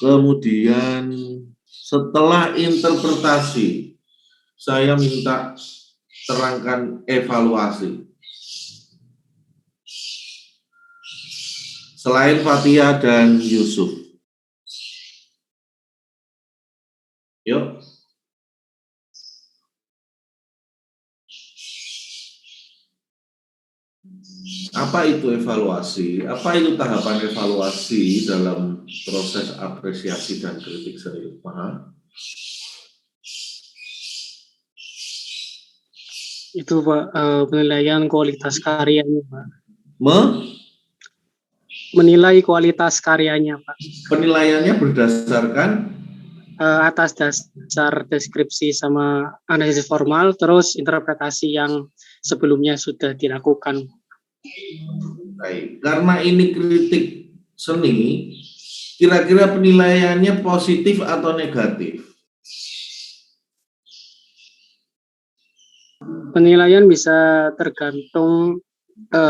Kemudian setelah interpretasi, saya minta terangkan evaluasi. Selain Fathia dan Yusuf. Yuk. Apa itu evaluasi? Apa itu tahapan evaluasi dalam proses apresiasi dan kritik seni? Paham? Itu Pak, penilaian kualitas karyanya Pak. Menilai kualitas karyanya Pak. Penilaiannya berdasarkan atas dasar deskripsi sama analisis formal, terus interpretasi yang sebelumnya sudah dilakukan. Baik, karena ini kritik seni, kira-kira penilaiannya positif atau negatif? Penilaian bisa tergantung,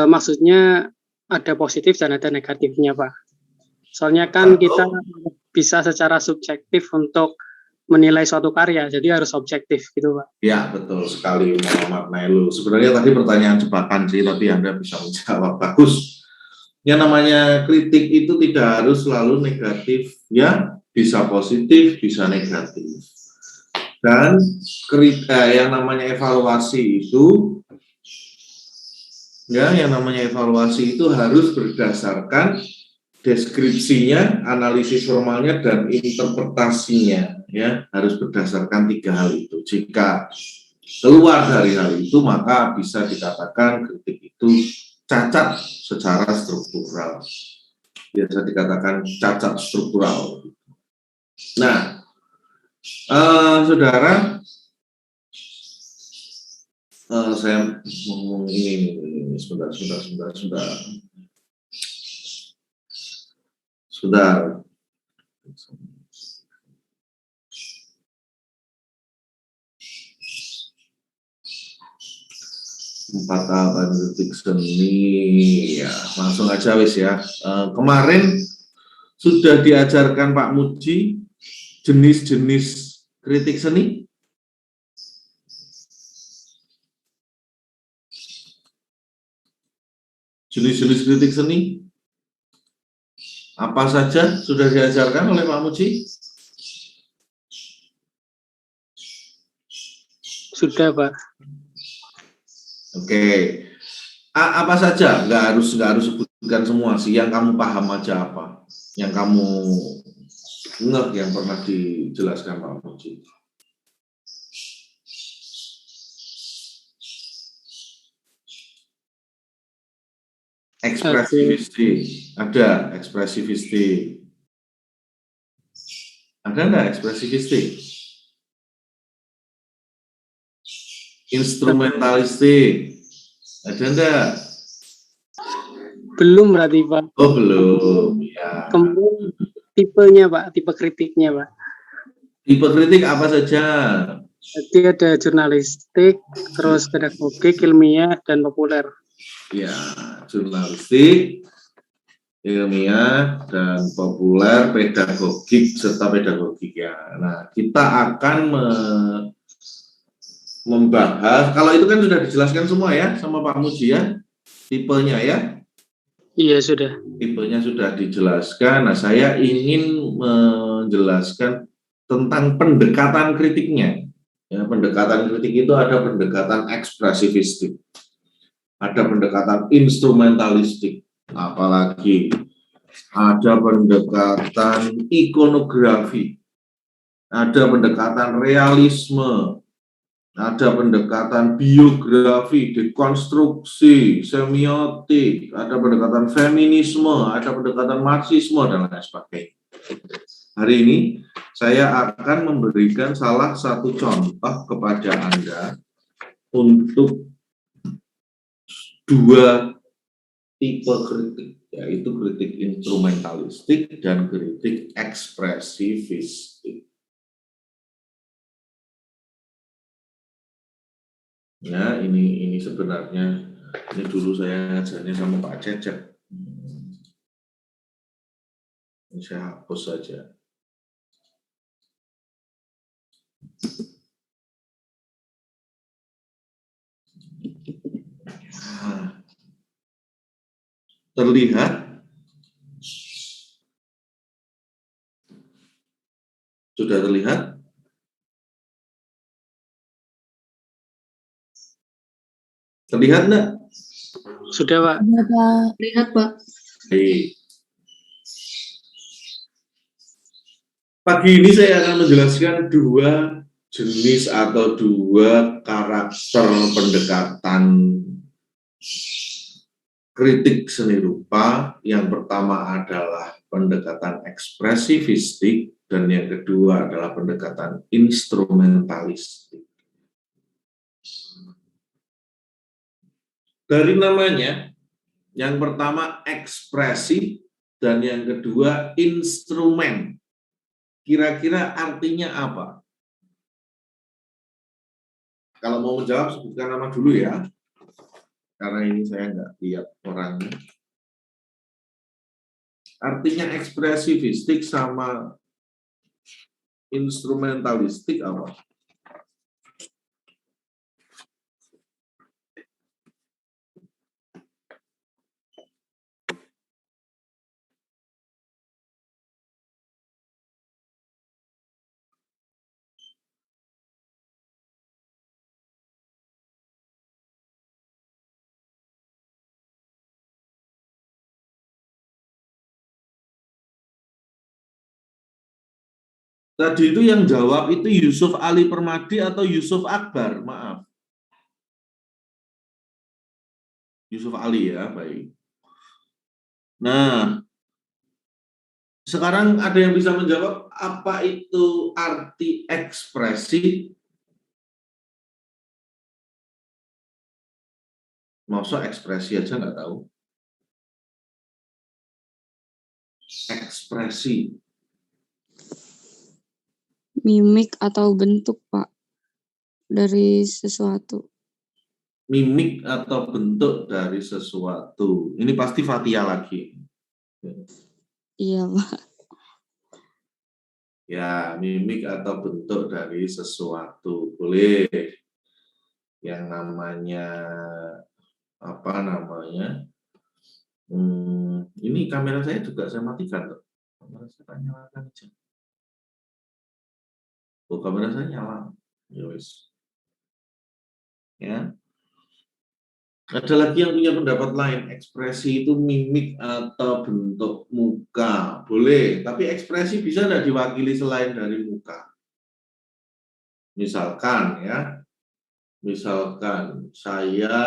maksudnya ada positif dan ada negatifnya Pak. Soalnya kan kita bisa secara subjektif untuk menilai suatu karya, jadi harus objektif gitu Pak. Ya, betul sekali Muhammad Nailul. Sebenarnya tadi pertanyaan jebakan sih, tapi Anda bisa menjawab. Bagus. Yang namanya kritik itu tidak harus selalu negatif, ya, bisa positif, bisa negatif. Dan yang namanya evaluasi itu, ya, yang namanya evaluasi itu harus berdasarkan deskripsinya, analisis formalnya, dan interpretasinya, ya, harus berdasarkan 3 hal itu. Jika keluar dari hal itu, maka bisa dikatakan kritik itu cacat secara struktural. Biasa dikatakan cacat struktural. Nah, saudara, saya ngomong ini sebentar. Sudah. 4 tahapan kritik seni, ya langsung aja wis ya. Kemarin sudah diajarkan Pak Muji jenis-jenis kritik seni. Jenis-jenis kritik seni apa saja sudah diajarkan oleh Pak Muji? Sudah Pak. Oke. Apa saja? Nggak harus sebutkan semua sih. Yang kamu paham aja apa? Yang kamu ngeh yang pernah dijelaskan Pak Muji. Ekspresivistik, ada ekspresivistik. Ada enggak ekspresivistik? Instrumentalistik, ada enggak? Belum berarti Pak. Oh belum, ya. Kemudian tipenya Pak, tipe kritiknya Pak. Tipe kritik apa saja? Jadi ada jurnalistik, terus pedagogik, ilmiah, dan populer. Ya, jurnalistik, ilmiah, dan populer, pedagogik, serta pedagogik ya. Nah, kita akan membahas, kalau itu kan sudah dijelaskan semua ya, sama Pak Muji ya, tipenya ya. Iya, sudah. Tipenya sudah dijelaskan. Nah, saya ingin menjelaskan tentang pendekatan kritiknya. Ya, pendekatan kritik itu ada pendekatan ekspresivistik, ada pendekatan instrumentalistik, apalagi ada pendekatan ikonografi, ada pendekatan realisme, ada pendekatan biografi, dekonstruksi, semiotik, ada pendekatan feminisme, ada pendekatan marxisme, dan lain sebagainya. Hari ini saya akan memberikan salah satu contoh kepada Anda untuk 2 tipe kritik, yaitu kritik instrumentalistik dan kritik ekspresivistik. Ya, ini sebenarnya ini dulu saya ngajarnya sama Pak Cecep. Ini saya hapus saja. Terlihat? Sudah terlihat? Terlihat enggak? Sudah, Pak. Lihat, Pak. Baik. Pagi ini saya akan menjelaskan dua jenis atau dua karakter pendekatan kritik seni rupa. Yang pertama adalah pendekatan ekspresivistik dan yang kedua adalah pendekatan instrumentalistik. Dari namanya, yang pertama ekspresi dan yang kedua instrumen. Kira-kira artinya apa? Kalau mau menjawab, sebutkan nama dulu ya. Karena ini saya nggak lihat orangnya. Artinya ekspresivistik sama instrumentalistik apa? Tadi itu yang jawab itu Yusuf Ali Permadi atau Yusuf Akbar? Maaf. Yusuf Ali ya, baik. Nah, sekarang ada yang bisa menjawab apa itu arti ekspresi? Masa ekspresi aja nggak tahu? Ekspresi. Mimik atau bentuk, Pak, dari sesuatu. Mimik atau bentuk dari sesuatu. Ini pasti Fatia lagi. Iya, Pak. Ya, mimik atau bentuk dari sesuatu. Boleh. Yang namanya apa namanya? Ini kamera saya juga saya matikan tuh. Kamera saya nyalakan aja. Oh, kamera saya nyala. Ya wis. Ya. Ada lagi yang punya pendapat lain, ekspresi itu mimik atau bentuk muka. Boleh, tapi ekspresi bisa tidak diwakili selain dari muka. Misalkan ya, misalkan saya,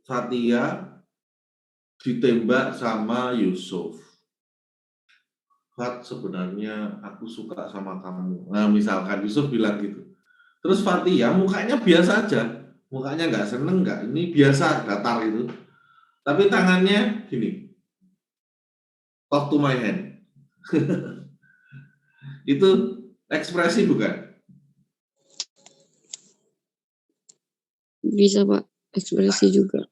Fatia ditembak sama Yusuf. Fat, sebenarnya aku suka sama kamu. Nah, misalkan Yusuf bilang gitu. Terus Fatia mukanya biasa aja, mukanya nggak seneng, nggak ini biasa datar itu. Tapi tangannya gini, talk to my hand. Itu ekspresi bukan? Bisa, Pak. Ekspresi juga.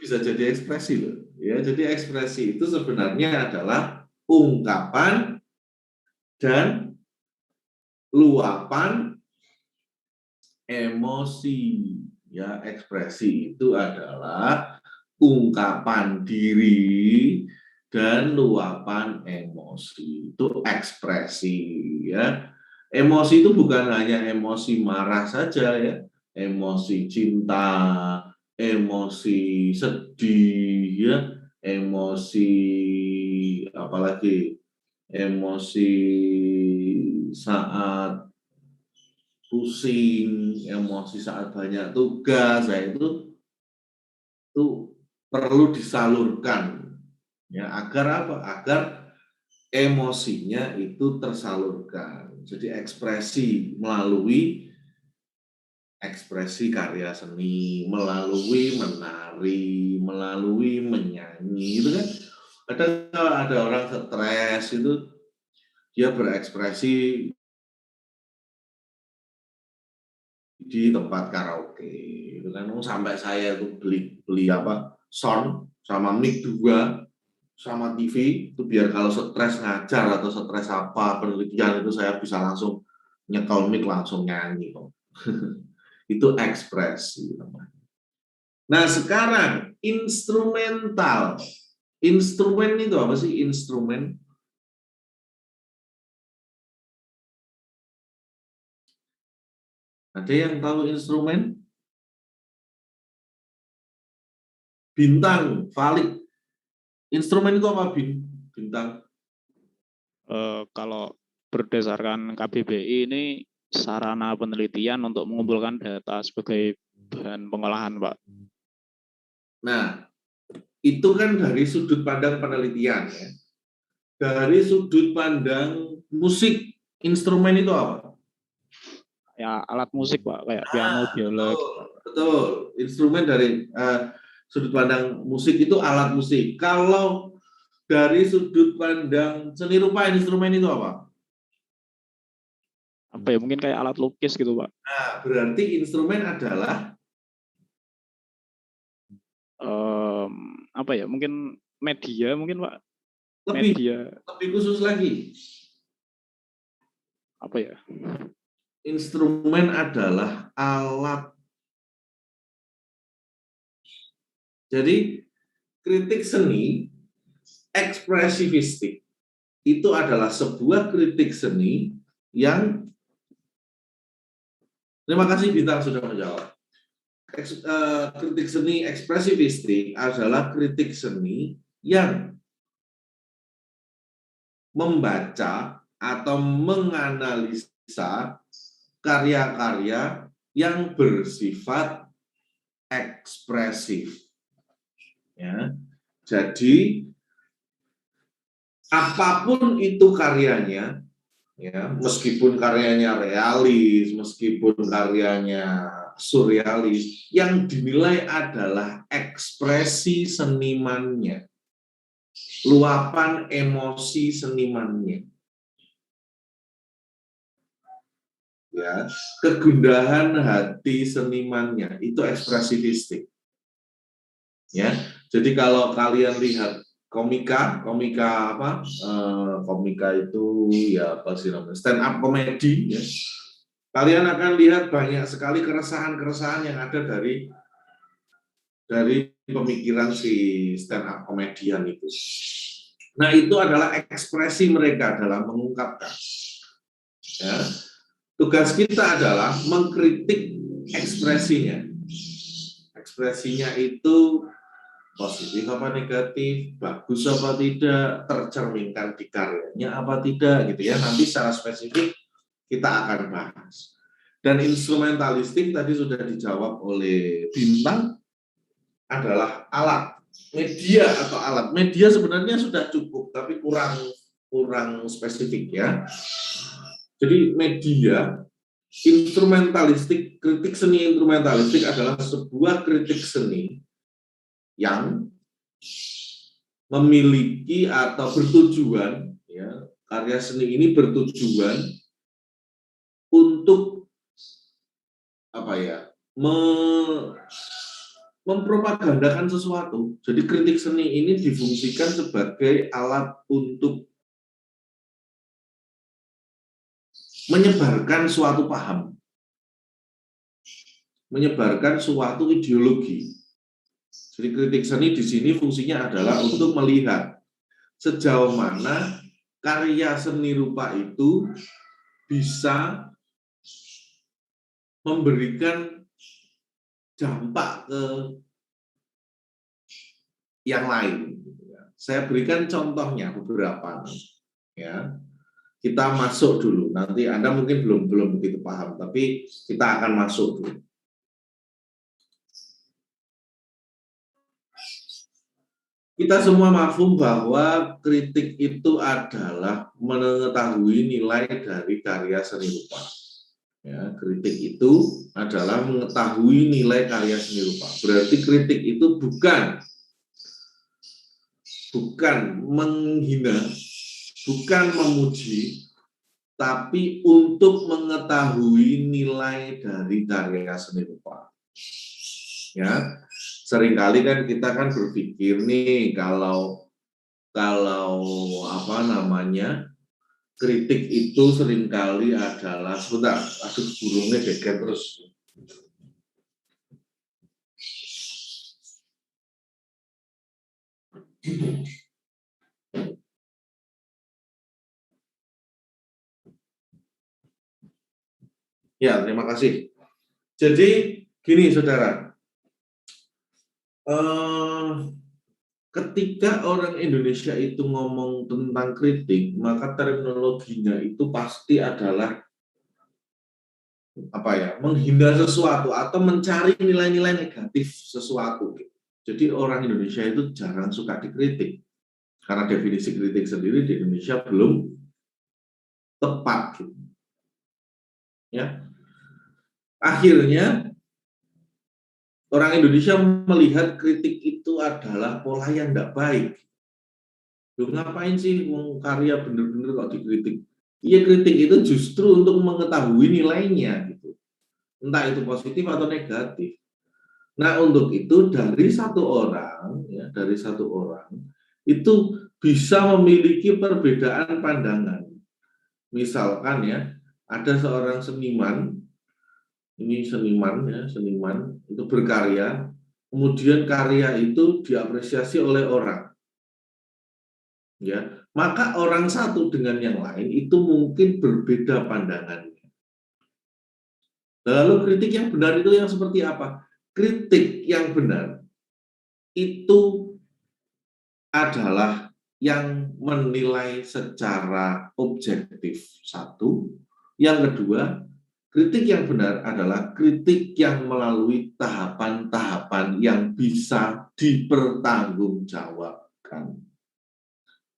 Bisa jadi ekspresi loh. Ya, jadi ekspresi itu sebenarnya adalah ungkapan dan luapan emosi. Ya, ekspresi itu adalah ungkapan diri dan luapan emosi. Itu ekspresi ya. Emosi itu bukan hanya emosi marah saja ya, emosi cinta, emosi sedih ya, emosi apalagi emosi saat pusing, emosi saat banyak tugas, ya itu perlu disalurkan ya agar apa? Agar emosinya itu tersalurkan. Jadi ekspresi melalui ekspresi karya seni, melalui menari, melalui menyanyi, itu kan ada orang stres itu dia berekspresi di tempat karaoke, itu Sampai saya tuh beli apa sound sama mic 2 sama TV itu biar kalau stres ngajar atau stres apa penelitian itu saya bisa langsung nyekel mic langsung nyanyi kok. Itu ekspresi namanya. Nah sekarang instrumental. Instrumen itu apa sih instrumen? Ada yang tahu instrumen? Bintang, Valik. Instrumen itu apa, Bintang? Kalau berdasarkan KBBI ini sarana penelitian untuk mengumpulkan data sebagai bahan pengolahan, Pak. Nah, itu kan dari sudut pandang penelitian ya. Dari sudut pandang musik, instrumen itu apa? Ya alat musik, Pak, kayak piano, biola. Betul. Instrumen dari sudut pandang musik itu alat musik. Kalau dari sudut pandang seni rupa, instrumen itu apa? Apa ya, mungkin kayak alat lukis gitu, Pak. Nah, berarti instrumen adalah apa ya, mungkin media mungkin, Pak. lebih khusus lagi. Apa ya? Instrumen adalah alat. Jadi kritik seni ekspresivistik itu adalah sebuah kritik seni yang, terima kasih Bintang sudah menjawab. Kritik seni ekspresivistik adalah kritik seni yang membaca atau menganalisa karya-karya yang bersifat ekspresif. Ya. Jadi apapun itu karyanya, ya, meskipun karyanya realis, meskipun karyanya surrealis, yang dinilai adalah ekspresi senimannya, luapan emosi senimannya, ya, kegundahan hati senimannya, itu ekspresivistik. Ya, jadi kalau kalian lihat komika apa? Komika itu ya apa sih namanya? Stand up comedy. Ya. Kalian akan lihat banyak sekali keresahan-keresahan yang ada dari pemikiran si stand up komedian itu. Nah itu adalah ekspresi mereka dalam mengungkapkan. Ya. Tugas kita adalah mengkritik ekspresinya. Ekspresinya itu positif apa negatif, bagus apa tidak, tercerminkan di karyanya apa tidak, gitu ya. Nanti secara spesifik kita akan bahas. Dan instrumentalistik tadi sudah dijawab oleh Bintang adalah alat, media atau alat. Media sebenarnya sudah cukup, tapi kurang spesifik ya. Jadi media instrumentalistik, kritik seni instrumentalistik adalah sebuah kritik seni yang memiliki atau bertujuan, ya, karya seni ini bertujuan untuk apa ya, mempropagandakan sesuatu. Jadi kritik seni ini difungsikan sebagai alat untuk menyebarkan suatu paham, menyebarkan suatu ideologi. Jadi kritik seni di sini fungsinya adalah untuk melihat sejauh mana karya seni rupa itu bisa memberikan dampak ke yang lain. Saya berikan contohnya beberapa. Ya, kita masuk dulu. Nanti Anda mungkin belum begitu paham, tapi kita akan masuk dulu. Kita semua mafhum bahwa kritik itu adalah mengetahui nilai dari karya seni rupa. Ya, kritik itu adalah mengetahui nilai karya seni rupa. Berarti kritik itu bukan menghina, bukan memuji, tapi untuk mengetahui nilai dari karya seni rupa. Ya, seringkali kan kita kan berpikir nih kalau apa namanya, kritik itu seringkali adalah sebentar, aduh burungnya geger terus. Ya, terima kasih. Jadi gini saudara, ketika orang Indonesia itu ngomong tentang kritik, maka terminologinya itu pasti adalah apa ya, menghindar sesuatu atau mencari nilai-nilai negatif sesuatu. Jadi orang Indonesia itu jarang suka dikritik karena definisi kritik sendiri di Indonesia belum tepat. Ya, akhirnya orang Indonesia melihat kritik itu adalah pola yang tidak baik. Loh, ngapain sih karya bener-bener kok dikritik? Iya, kritik itu justru untuk mengetahui nilainya gitu. Entah itu positif atau negatif. Nah, untuk itu dari satu orang itu bisa memiliki perbedaan pandangan. Misalkan ya, ada seorang seniman, ini seniman itu berkarya, kemudian karya itu diapresiasi oleh orang. Ya, maka orang satu dengan yang lain itu mungkin berbeda pandangannya. Lalu kritik yang benar itu yang seperti apa? Kritik yang benar itu adalah yang menilai secara objektif, satu. Yang kedua, kritik yang benar adalah kritik yang melalui tahapan-tahapan yang bisa dipertanggungjawabkan.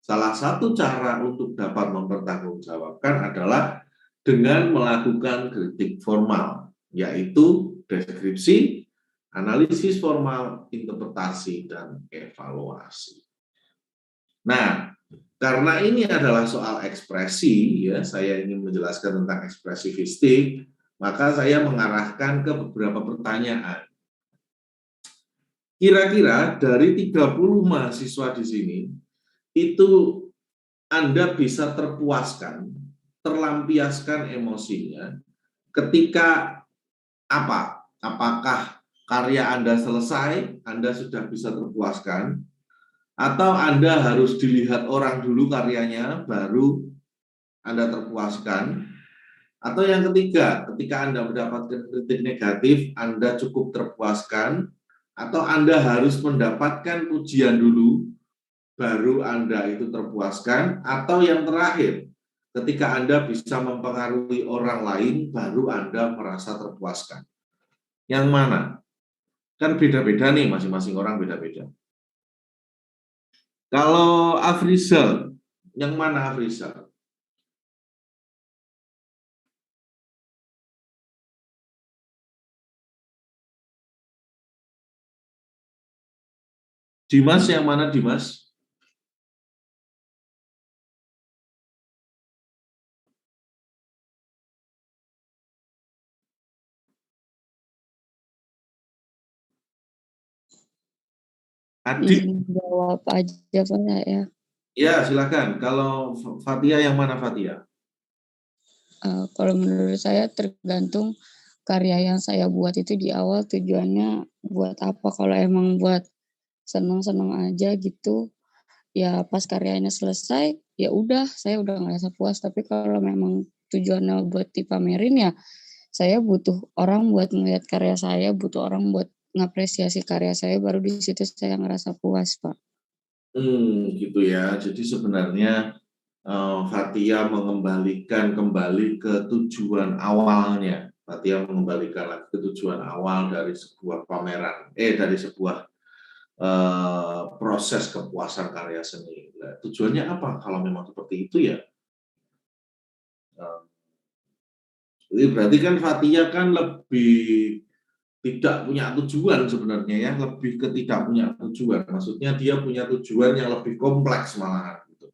Salah satu cara untuk dapat mempertanggungjawabkan adalah dengan melakukan kritik formal, yaitu deskripsi, analisis formal, interpretasi, dan evaluasi. Nah, karena ini adalah soal ekspresi, ya, saya ingin menjelaskan tentang ekspresifistik, maka saya mengarahkan ke beberapa pertanyaan. Kira-kira dari 30 mahasiswa di sini, itu Anda bisa terpuaskan, terlampiaskan emosinya ketika apa? Apakah karya Anda selesai, Anda sudah bisa terpuaskan, atau Anda harus dilihat orang dulu karyanya, baru Anda terpuaskan, atau yang ketiga, ketika Anda mendapatkan kritik negatif, Anda cukup terpuaskan, atau Anda harus mendapatkan pujian dulu, baru Anda itu terpuaskan, atau yang terakhir, ketika Anda bisa mempengaruhi orang lain, baru Anda merasa terpuaskan. Yang mana? Kan beda-beda nih, masing-masing orang beda-beda. Kalau Afrizal, yang mana Afrizal? Dimas, yang mana Dimas? Adit? Izin jawab aja Pak ya. Ya, silakan. Kalau Fatia, yang mana Fatia? Kalau menurut saya tergantung karya yang saya buat itu di awal tujuannya buat apa. Kalau emang buat seneng-seneng aja gitu, ya pas karyanya selesai, ya udah saya udah ngerasa puas. Tapi kalau memang tujuannya buat dipamerin, ya saya butuh orang buat melihat karya saya, butuh orang buat ngapresiasi karya saya, baru di situ saya ngerasa puas, Pak. Gitu ya. Jadi sebenarnya Fatia mengembalikan kembali ke tujuan awalnya. Fatia mengembalikan lagi ke tujuan awal dari sebuah pameran, dari sebuah proses kepuasan karya seni. Nah, tujuannya apa? Kalau memang seperti itu ya. Jadi berarti kan Fatia kan lebih tidak punya tujuan sebenarnya ya, lebih ke tidak punya tujuan. Maksudnya dia punya tujuan yang lebih kompleks malahan gitu.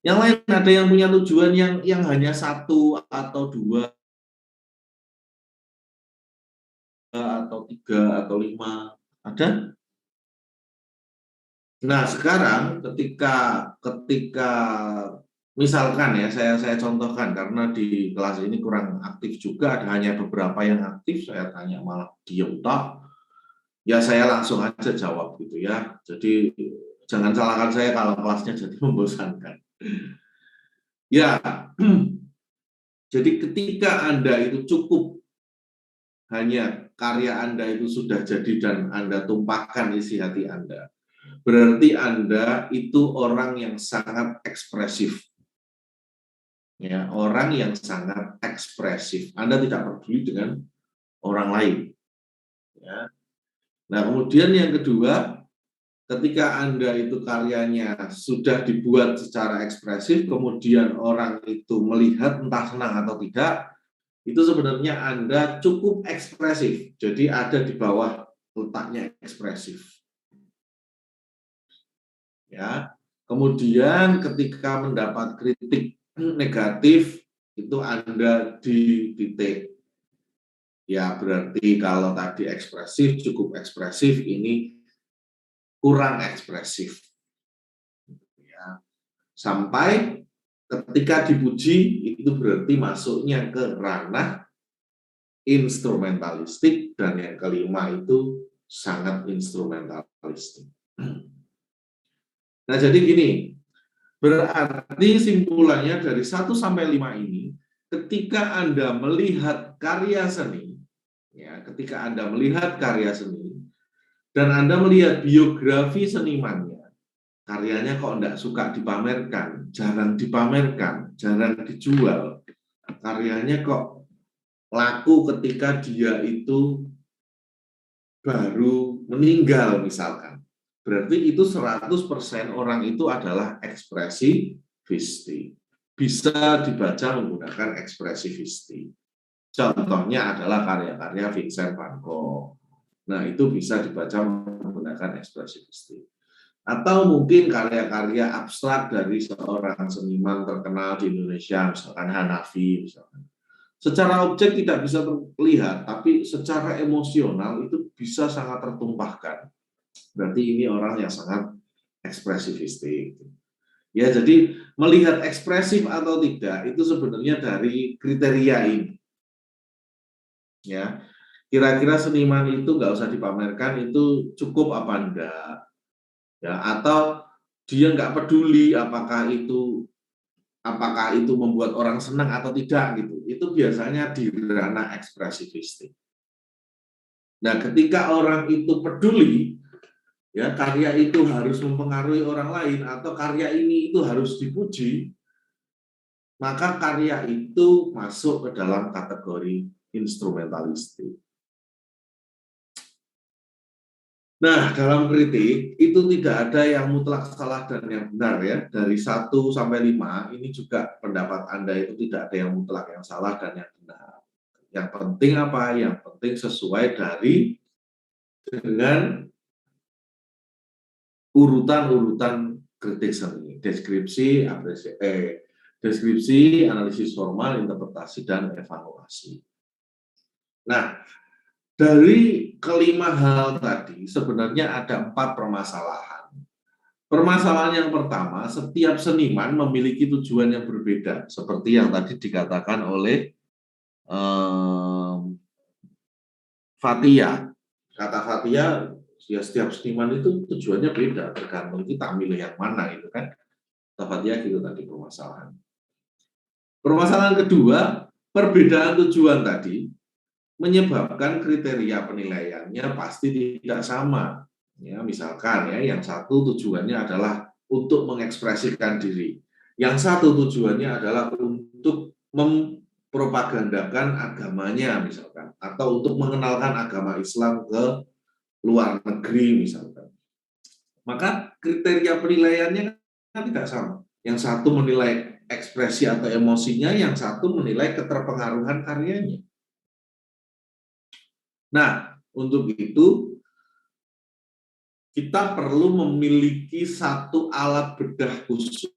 Yang lain ada yang punya tujuan yang hanya satu atau dua atau 3 atau 5? Ada? Nah, sekarang ketika misalkan ya, saya contohkan karena di kelas ini kurang aktif juga, ada hanya beberapa yang aktif, saya tanya malah diem tok. Ya saya langsung aja jawab gitu ya. Jadi jangan salahkan saya kalau kelasnya jadi membosankan. Ya, jadi ketika Anda itu cukup hanya karya Anda itu sudah jadi dan Anda tumpahkan isi hati Anda, berarti Anda itu orang yang sangat ekspresif. Ya, orang yang sangat ekspresif. Anda tidak peduli dengan orang lain. Ya. Nah, kemudian yang kedua, ketika Anda itu karyanya sudah dibuat secara ekspresif, kemudian orang itu melihat entah senang atau tidak, itu sebenarnya Anda cukup ekspresif. Jadi ada di bawah letaknya ekspresif. Ya. Kemudian ketika mendapat kritik negatif, itu Anda di titik. Ya, berarti kalau tadi ekspresif, cukup ekspresif, ini kurang ekspresif. Ya. Sampai ketika dipuji, itu berarti masuknya ke ranah instrumentalistik, dan yang kelima itu sangat instrumentalistik. Nah, jadi gini, berarti simpulannya dari 1 sampai 5 ini, ketika Anda melihat karya seni, ya, ketika Anda melihat karya seni, dan Anda melihat biografi senimannya, karyanya kok enggak suka dipamerkan, jarang dipamerkan, jarang dijual, karyanya kok laku ketika dia itu baru meninggal misalkan. Berarti itu 100% orang itu adalah ekspresivisti. Bisa dibaca menggunakan ekspresivisti. Contohnya adalah karya-karya Vincent van Gogh. Nah, itu bisa dibaca menggunakan ekspresivisti. Atau mungkin karya-karya abstrak dari seorang seniman terkenal di Indonesia, misalkan Hanafi, misalkan. Secara objek tidak bisa terlihat, tapi secara emosional itu bisa sangat tertumpahkan. Berarti ini orang yang sangat ekspresivistik. Ya, jadi melihat ekspresif atau tidak itu sebenarnya dari kriteria ini. Ya, kira-kira seniman itu nggak usah dipamerkan, itu cukup apa enggak? Ya, atau dia nggak peduli apakah itu membuat orang senang atau tidak gitu. Itu biasanya di ranah ekspresivistik. Nah, ketika orang itu peduli, ya, karya itu harus mempengaruhi orang lain atau karya ini itu harus dipuji, maka karya itu masuk ke dalam kategori instrumentalistik. Nah, dalam kritik itu tidak ada yang mutlak salah dan yang benar ya. Dari 1 sampai 5 ini juga pendapat Anda itu tidak ada yang mutlak yang salah dan yang benar. Yang penting apa? Yang penting sesuai dengan urutan-urutan kritik seni, deskripsi, analisis formal, interpretasi, dan evaluasi. Nah, dari kelima hal tadi sebenarnya ada 4 permasalahan. Permasalahan yang pertama, setiap seniman memiliki tujuan yang berbeda, seperti yang tadi dikatakan oleh Fathia. Kata Fathia, ya setiap seniman itu tujuannya beda, tergantung kita milih yang mana itu kan. Kata Fathia gitu tadi permasalahan. Permasalahan kedua, perbedaan tujuan tadi menyebabkan kriteria penilaiannya pasti tidak sama. Ya, misalkan ya, yang satu tujuannya adalah untuk mengekspresikan diri. Yang satu tujuannya adalah untuk mempropagandakan agamanya misalkan, atau untuk mengenalkan agama Islam ke luar negeri misalkan. Maka kriteria penilaiannya kan tidak sama. Yang satu menilai ekspresi atau emosinya, yang satu menilai keterpengaruhan karyanya. Nah, untuk itu kita perlu memiliki satu alat bedah khusus.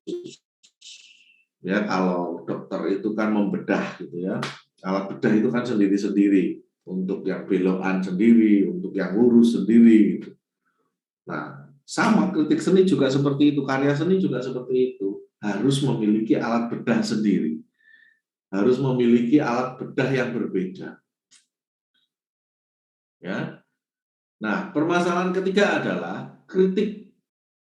Ya, kalau dokter itu kan membedah gitu ya. Alat bedah itu kan sendiri-sendiri. untuk yang belokan sendiri, untuk yang lurus sendiri. Gitu. Nah, sama kritik seni juga seperti itu, karya seni juga seperti itu. Harus memiliki alat bedah sendiri. Harus memiliki alat bedah yang berbeda. Ya. Nah, permasalahan ketiga adalah kritik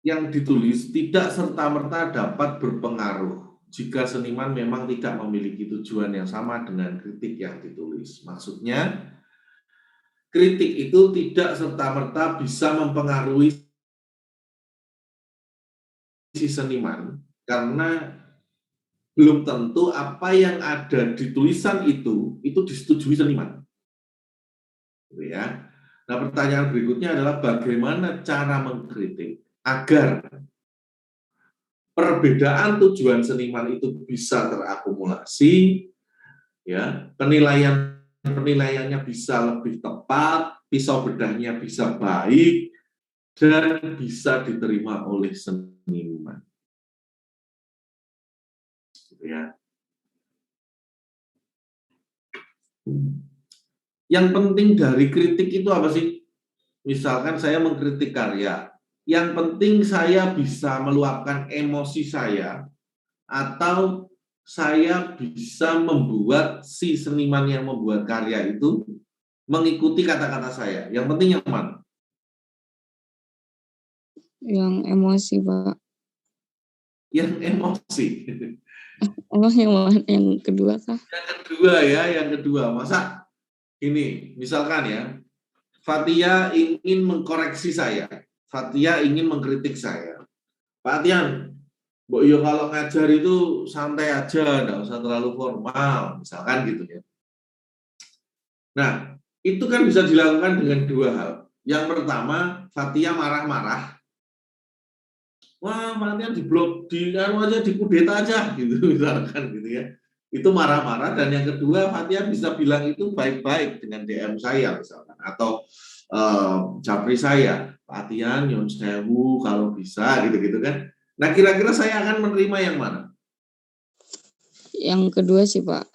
yang ditulis tidak serta-merta dapat berpengaruh jika seniman memang tidak memiliki tujuan yang sama dengan kritik yang ditulis. Maksudnya, kritik itu tidak serta-merta bisa mempengaruhi si seniman karena belum tentu apa yang ada di tulisan itu disetujui seniman. Gitu ya. Nah, pertanyaan berikutnya adalah bagaimana cara mengkritik agar perbedaan tujuan seniman itu bisa terakumulasi, ya, penilaiannya bisa lebih tepat, pisau bedahnya bisa baik, dan bisa diterima oleh seniman. Gitu ya. Yang penting dari kritik itu apa sih? Misalkan saya mengkritik karya, yang penting saya bisa meluapkan emosi saya, atau saya bisa membuat si seniman yang membuat karya itu mengikuti kata-kata saya. Yang penting yang mana? Yang emosi, Pak. Yang emosi. Oh, yang mana? Yang kedua kah? Yang kedua ya, yang kedua. Masa ini, misalkan ya, Fatia ingin mengkoreksi saya. Fatia ingin mengkritik saya. Pak Tian, Mbok yo kalau ngajar itu santai aja, enggak usah terlalu formal, misalkan gitu ya. Nah, itu kan bisa dilakukan dengan dua hal. Yang pertama, Fatia marah-marah. Wah, Fatia diblok, dikudeta aja gitu, misalkan gitu ya. Itu marah-marah. Dan yang kedua, Fatia bisa bilang itu baik-baik dengan DM saya misalkan, atau japri saya, Pak Tian, Nyon Sewu kalau bisa gitu-gitu kan. Nah, kira-kira saya akan menerima yang mana? Yang kedua sih, Pak.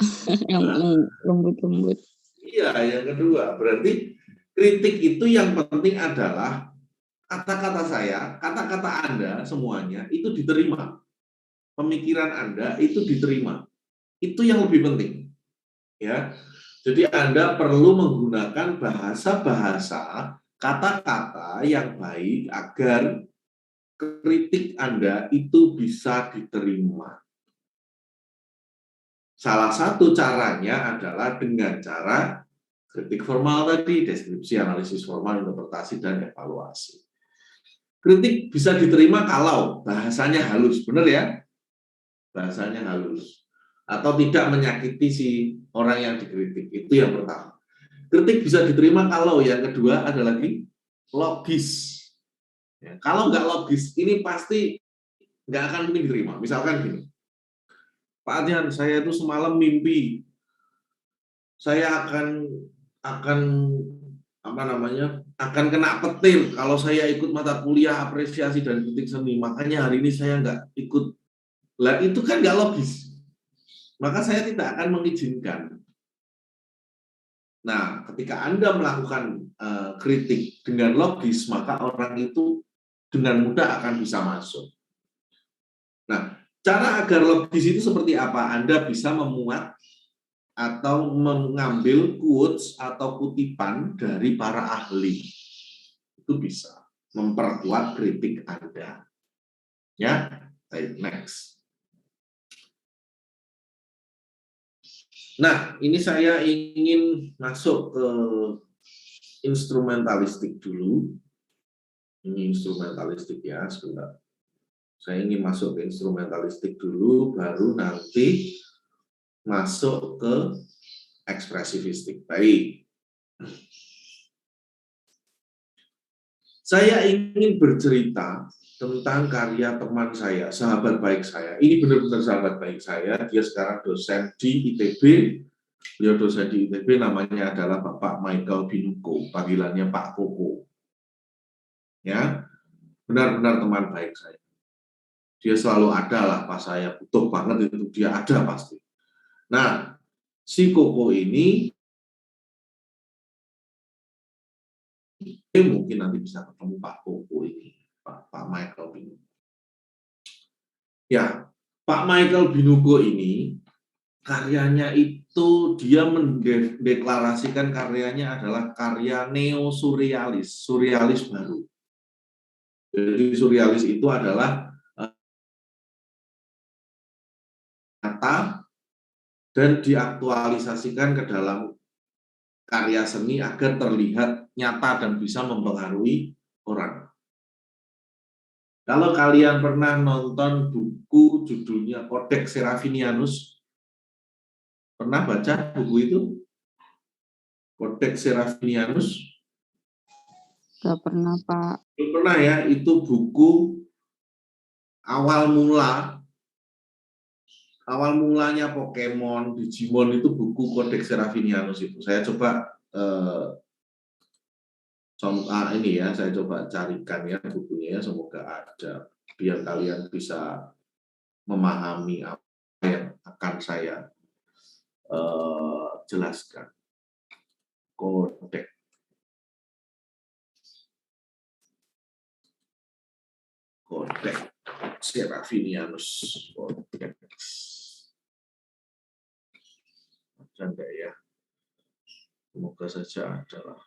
yang lembut-lembut. Iya, yang kedua. Berarti kritik itu yang penting adalah kata-kata saya, kata-kata Anda semuanya itu diterima. Pemikiran Anda itu diterima. Itu yang lebih penting. Ya. Jadi Anda perlu menggunakan bahasa-bahasa, kata-kata yang baik agar kritik Anda itu bisa diterima. Salah satu caranya adalah dengan cara kritik formal tadi, deskripsi, analisis formal, interpretasi, dan evaluasi. Kritik bisa diterima kalau bahasanya halus, benar ya? Bahasanya halus. Atau tidak menyakiti si orang yang dikritik, itu yang pertama. Kritik bisa diterima kalau yang kedua ada lagi logis. Ya, kalau nggak logis, ini pasti nggak akan mungkin diterima. Misalkan gini, Pak Adrian, saya itu semalam mimpi saya akan akan kena petir kalau saya ikut mata kuliah apresiasi dan kritik seni. Makanya hari ini saya nggak ikut. Lah itu kan nggak logis. Maka saya tidak akan mengizinkan. Nah, ketika Anda melakukan kritik dengan logis, maka orang itu dengan mudah akan bisa masuk. Nah, cara agar logis itu seperti apa? Anda bisa memuat atau mengambil quotes atau kutipan dari para ahli. Itu bisa memperkuat kritik Anda. Ya, baik, next. Nah, ini saya ingin masuk ke instrumentalistik dulu. Ini instrumentalistik ya, sebentar. Saya ingin masuk ke instrumentalistik dulu, baru nanti masuk ke ekspresivistik. Baik. Saya ingin bercerita tentang karya teman saya, sahabat baik saya. Ini benar-benar sahabat baik saya. Dia sekarang dosen di ITB. Beliau dosen di ITB, namanya adalah Bapak Michael Binuko, panggilannya Pak Koko. Ya, benar-benar teman baik saya. Dia selalu ada lah pas saya butuh banget itu dia ada pasti. Nah, si Koko ini mungkin nanti bisa ketemu Pak Koko ini, Pak Michael Binuko. Ya, Pak Michael Binuko ini karyanya itu dia mendeklarasikan karyanya adalah karya neo-surrealis, surrealis baru. Jadi surrealis itu adalah nyata dan diaktualisasikan ke dalam karya seni agar terlihat nyata dan bisa mempengaruhi orang. Kalau kalian pernah nonton buku judulnya Codex Serafinianus, pernah baca buku itu? Codex Serafinianus? Gak pernah, Pak. Belum pernah ya, itu buku awal mulanya Pokemon, Digimon itu buku Codex Serafinianus itu. Saya coba ini ya, saya coba carikan ya bukunya ya, semoga ada biar kalian bisa memahami apa yang akan saya jelaskan. Codex Serafinianus. Codex. Ada enggak ya? Semoga saja adalah.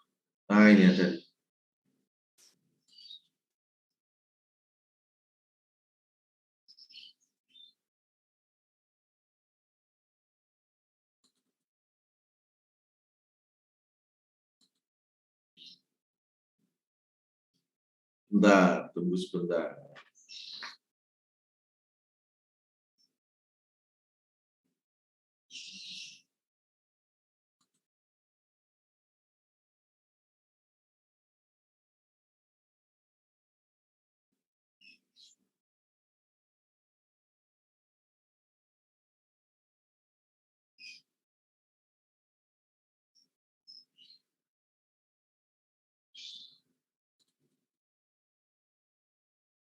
Nah, ini ada. Bentar, tunggu sebentar.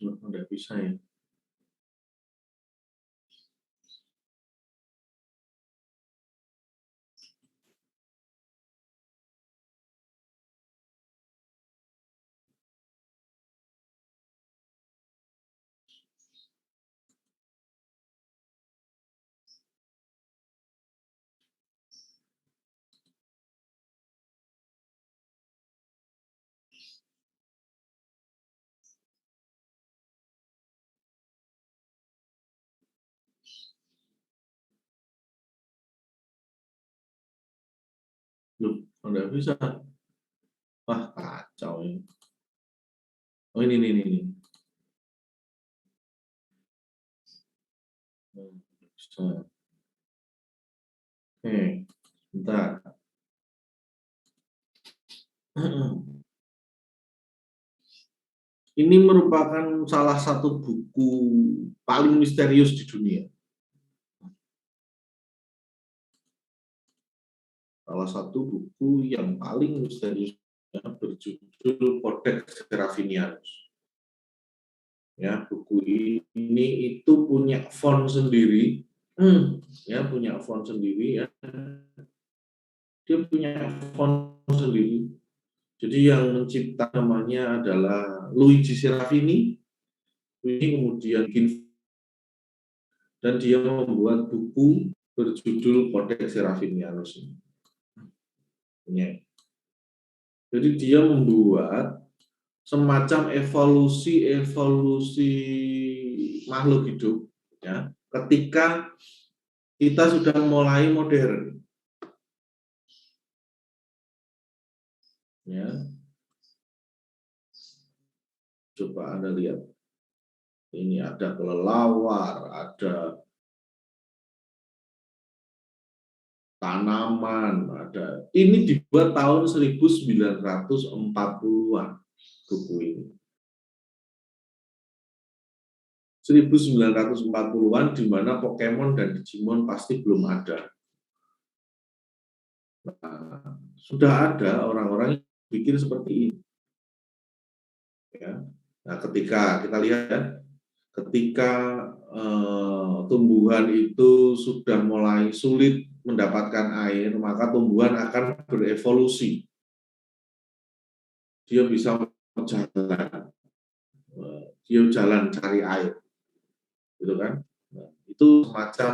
Udah bisa ya. Loh, udah bisa. Wah, kacau ini. Oh, ini. Bisa. Bentar. Ini merupakan salah satu buku paling misterius di dunia. Salah satu buku yang paling misterius berjudul Codex Serafinianus. Ya, buku ini itu punya font sendiri. Ya, punya font sendiri ya. Dia punya font sendiri. Jadi yang mencipta namanya adalah Luigi Serafini. Ini kemudian dan dia membuat buku berjudul Codex Serafinianus. Jadi dia membuat semacam evolusi makhluk hidup ya ketika kita sudah mulai modern ya. Coba Anda lihat, ini ada kelelawar, ada tanaman, ada. Ini dibuat tahun 1940-an buku ini. 1940-an di mana Pokemon dan Digimon pasti belum ada. Nah, sudah ada orang-orang yang bikin seperti ini. Ya. Nah, ketika kita lihat, ketika tumbuhan itu sudah mulai sulit mendapatkan air, maka tumbuhan akan berevolusi. dia bisa jalan, dia jalan cari air, gitu kan? Nah, itu semacam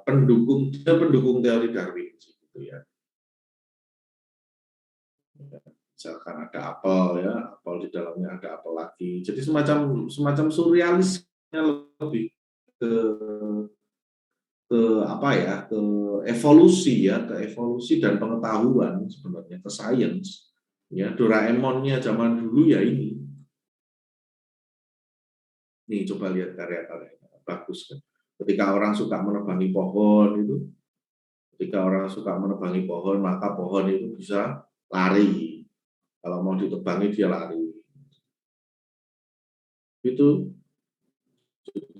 pendukung teori Darwin, gitu ya. Misalkan ada apel ya, apel di dalamnya ada apel lagi. Jadi semacam surrealisnya lebih ke apa ya, ke evolusi ya, ke evolusi dan pengetahuan sebenarnya, ke sains. Ya, Doraemonnya zaman dulu ya ini. Nih coba lihat karya-karyanya, bagus kan. Ketika orang suka menebangi pohon itu, ketika orang suka menebangi pohon, maka pohon itu bisa lari. Kalau mau ditebangi dia lari. Itu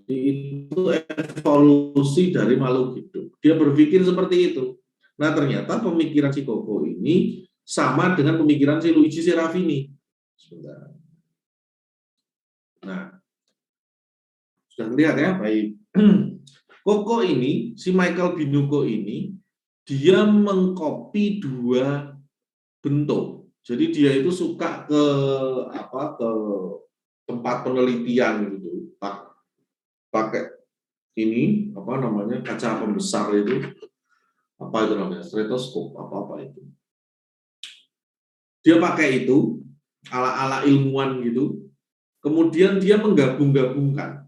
evolusi dari makhluk hidup. Dia berpikir seperti itu. Nah, ternyata pemikiran si Koko ini sama dengan pemikiran si Luigi Serafini. Sebentar. Nah, sudah terlihat ya, baik. Koko ini, si Michael Binuko ini, dia mengcopy dua bentuk. Jadi dia itu suka ke tempat penelitian gitu, pakai ini kaca pembesar itu, apa itu namanya, stetoskop apa itu. Dia pakai itu ala-ala ilmuwan gitu. Kemudian dia menggabung-gabungkan.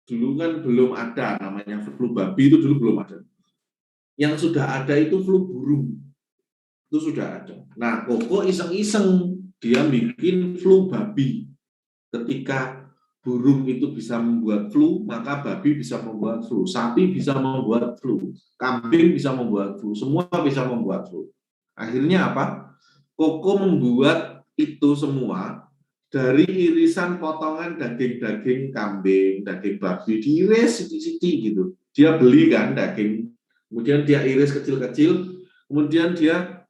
Dulu kan belum ada namanya flu babi, itu dulu belum ada. Yang sudah ada itu flu burung. Itu sudah ada. Nah, Koko iseng-iseng dia bikin flu babi. Ketika burung itu bisa membuat flu, maka babi bisa membuat flu, sapi bisa membuat flu, kambing bisa membuat flu, semua bisa membuat flu. Akhirnya apa? Koko membuat itu semua dari irisan potongan daging-daging kambing, daging babi, diiris siti-siti gitu. Dia beli kan daging, kemudian dia iris kecil-kecil, kemudian dia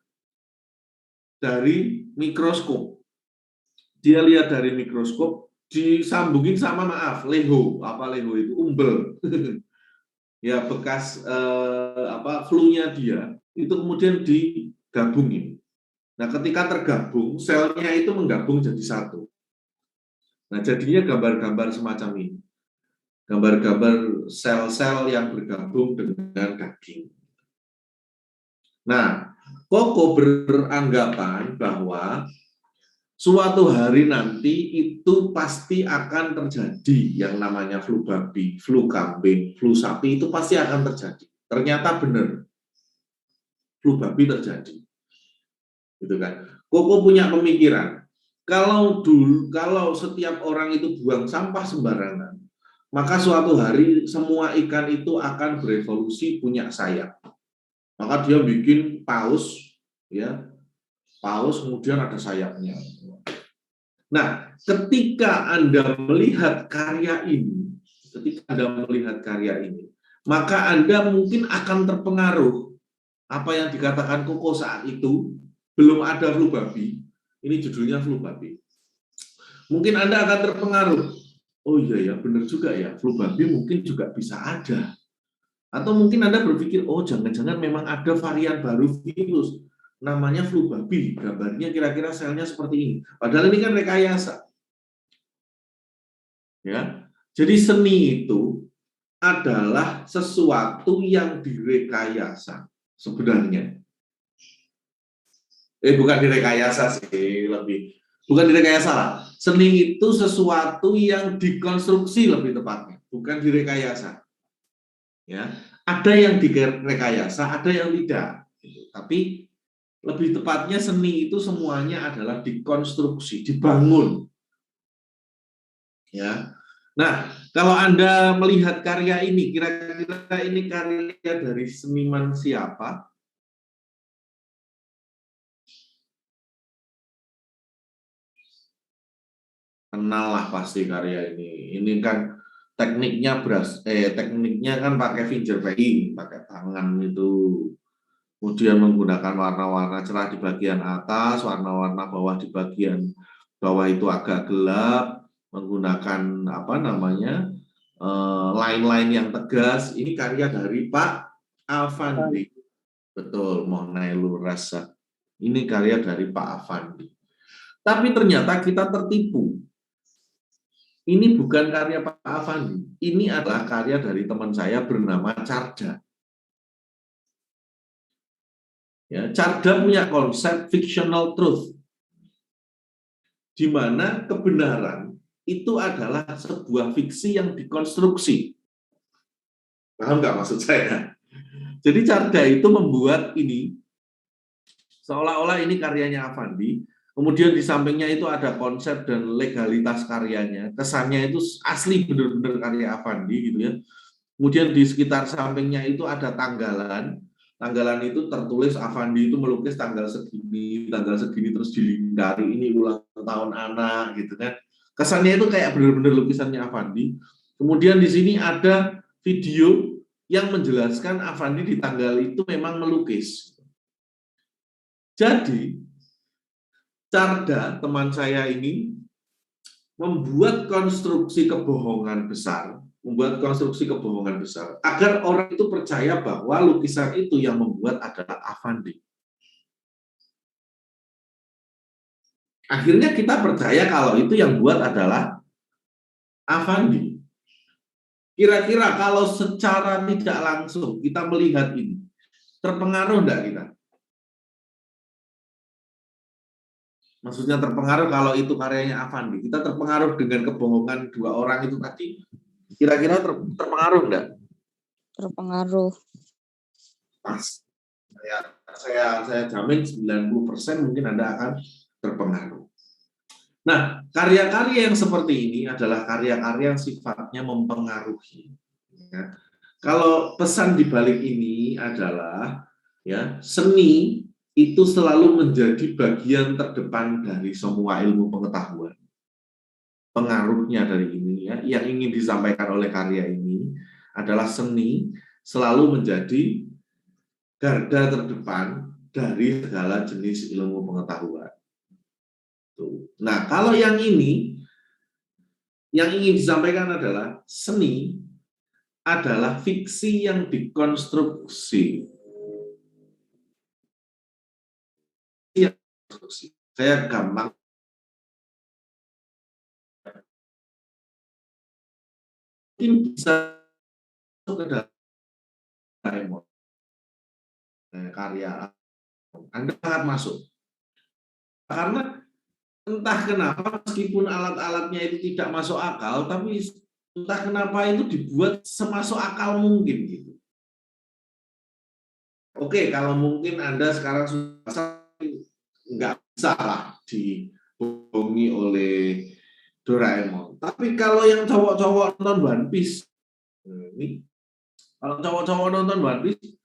dari mikroskop. Dia lihat dari mikroskop, disambungin sama leho itu umbel. Ya bekas flu-nya dia itu kemudian digabungin. Nah, ketika tergabung, selnya itu menggabung jadi satu. Nah, jadinya gambar-gambar semacam ini. Gambar-gambar sel-sel yang bergabung dengan daging. Nah, Koko beranggapan bahwa suatu hari nanti itu pasti akan terjadi yang namanya flu babi, flu kambing, flu sapi, itu pasti akan terjadi. Ternyata benar, flu babi terjadi. Gitu kan. Koko punya pemikiran, kalau setiap orang itu buang sampah sembarangan, maka suatu hari semua ikan itu akan berevolusi punya sayap. Maka dia bikin paus, ya, paus kemudian ada sayapnya. Nah, ketika Anda melihat karya ini, maka Anda mungkin akan terpengaruh apa yang dikatakan Koko saat itu, belum ada flu babi, ini judulnya flu babi. Mungkin Anda akan terpengaruh, oh iya ya, benar juga ya, flu babi mungkin juga bisa ada. Atau mungkin Anda berpikir, oh jangan-jangan memang ada varian baru virus, namanya flu babi, gambarnya kira-kira selnya seperti ini. Padahal ini kan rekayasa. Ya, jadi seni itu adalah sesuatu yang direkayasa sebenarnya. Bukan direkayasa sih, bukan direkayasa lah. Seni itu sesuatu yang dikonstruksi lebih tepatnya, bukan direkayasa. Ya, ada yang direkayasa, ada yang tidak. Tapi lebih tepatnya seni itu semuanya adalah dikonstruksi, dibangun. Ya. Nah, kalau Anda melihat karya ini, kira-kira ini karya dari seniman siapa? Kenal lah pasti karya ini. Ini kan tekniknya kan pakai finger painting, pakai tangan itu. Kemudian menggunakan warna-warna cerah di bagian atas, warna-warna bawah di bagian bawah itu agak gelap, menggunakan line-line yang tegas. Ini karya dari Pak Afandi. Betul, Monai Lurasa. Ini karya dari Pak Afandi. Tapi ternyata kita tertipu. Ini bukan karya Pak Afandi, ini adalah karya dari teman saya bernama Carda. Ya, Carda punya konsep fictional truth, di mana kebenaran itu adalah sebuah fiksi yang dikonstruksi. Paham nggak maksud saya? Jadi Carda itu membuat ini, seolah-olah ini karyanya Afandi, kemudian di sampingnya itu ada konsep dan legalitas karyanya, kesannya itu asli benar-benar karya Afandi gitu ya. Kemudian di sekitar sampingnya itu ada tanggalan itu tertulis Afandi itu melukis tanggal segini terus dilingkari ini ulang tahun anak gitu kan. Kesannya itu kayak benar-benar lukisannya Afandi. Kemudian di sini ada video yang menjelaskan Afandi di tanggal itu memang melukis. Jadi Carda, teman saya ini, membuat konstruksi kebohongan besar, agar orang itu percaya bahwa lukisan itu yang membuat adalah Afandi. Akhirnya kita percaya kalau itu yang buat adalah Afandi. Kira-kira kalau secara tidak langsung kita melihat ini, terpengaruh enggak kita? Maksudnya terpengaruh kalau itu karyanya Afandi. Kita terpengaruh dengan kebohongan dua orang itu tadi. Kira-kira terpengaruh enggak? Terpengaruh. Pas. Saya jamin 90% mungkin Anda akan terpengaruh. Nah, karya-karya yang seperti ini adalah karya-karya yang sifatnya mempengaruhi. Ya. Kalau pesan di balik ini adalah ya, seni itu selalu menjadi bagian terdepan dari semua ilmu pengetahuan. Pengaruhnya dari ini ya, yang ingin disampaikan oleh karya ini adalah seni selalu menjadi garda terdepan dari segala jenis ilmu pengetahuan. Nah, kalau yang ini yang ingin disampaikan adalah seni adalah fiksi yang dikonstruksi. Saya gampang mungkin bisa masuk ke dalam karya Anda sangat masuk karena entah kenapa meskipun alat-alatnya itu tidak masuk akal, tapi entah kenapa itu dibuat semasuk akal mungkin gitu. Oke, kalau mungkin Anda sekarang sudah nggak bisa lah dibohongi oleh Doraemon. Tapi kalau yang cowok-cowok nonton One Piece, ini kalau cowok-cowok nonton One Piece,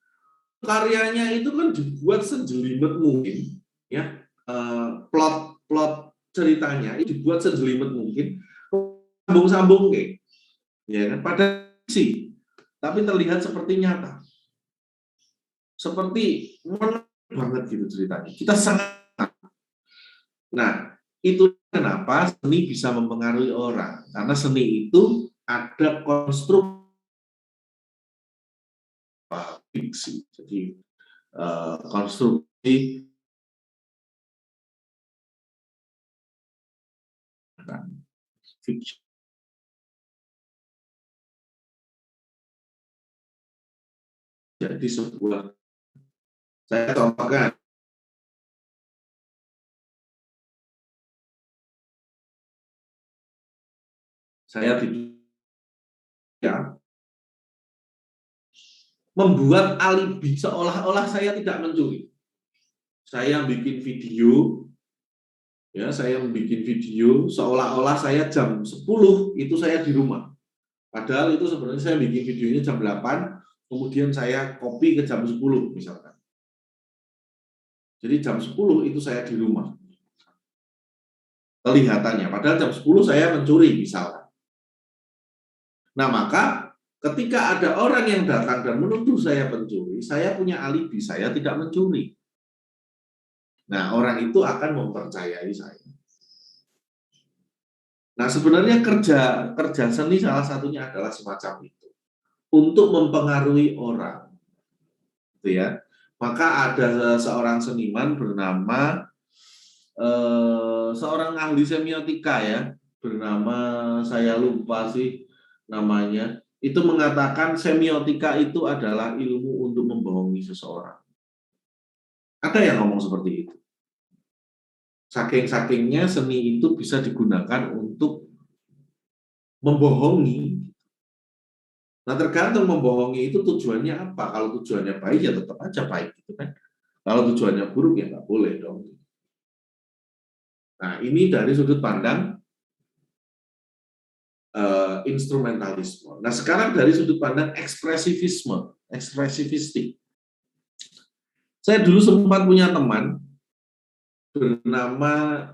karyanya itu kan dibuat sejelimet mungkin, ya plot ceritanya itu dibuat sejelimet mungkin, sambung-sambung kayak, ya kan pada sih, tapi terlihat seperti nyata, seperti menarik banget gitu ceritanya. Kita sangat. Nah, itu kenapa seni bisa mempengaruhi orang. Karena seni itu ada konstruk fiksi. Jadi konstruksi fiksi. Jadi sebuah, saya contohkan, saya ya, membuat alibi seolah-olah saya tidak mencuri. Saya bikin video, ya saya bikin video seolah-olah saya jam 10 itu saya di rumah. Padahal itu sebenarnya saya bikin videonya jam 8, kemudian saya copy ke jam 10 misalkan. Jadi jam 10 itu saya di rumah. Kelihatannya, padahal jam 10 saya mencuri misalkan. Nah, maka ketika ada orang yang datang dan menuduh saya pencuri, saya punya alibi, saya tidak mencuri. Nah, orang itu akan mempercayai saya. Nah, sebenarnya kerja seni salah satunya adalah semacam itu. Untuk mempengaruhi orang. Gitu ya. Maka ada seorang seniman bernama seorang ahli semiotika ya, bernama saya lupa sih namanya, itu mengatakan semiotika itu adalah ilmu untuk membohongi seseorang. Ada yang ngomong seperti itu. Saking-sakingnya seni itu bisa digunakan untuk membohongi. Nah, tergantung membohongi itu tujuannya apa. Kalau tujuannya baik ya tetap aja baik gitu kan. Kalau tujuannya buruk ya nggak boleh dong. Nah, ini dari sudut pandang instrumentalisme. Nah, sekarang dari sudut pandang ekspresifistik. Saya dulu sempat punya teman bernama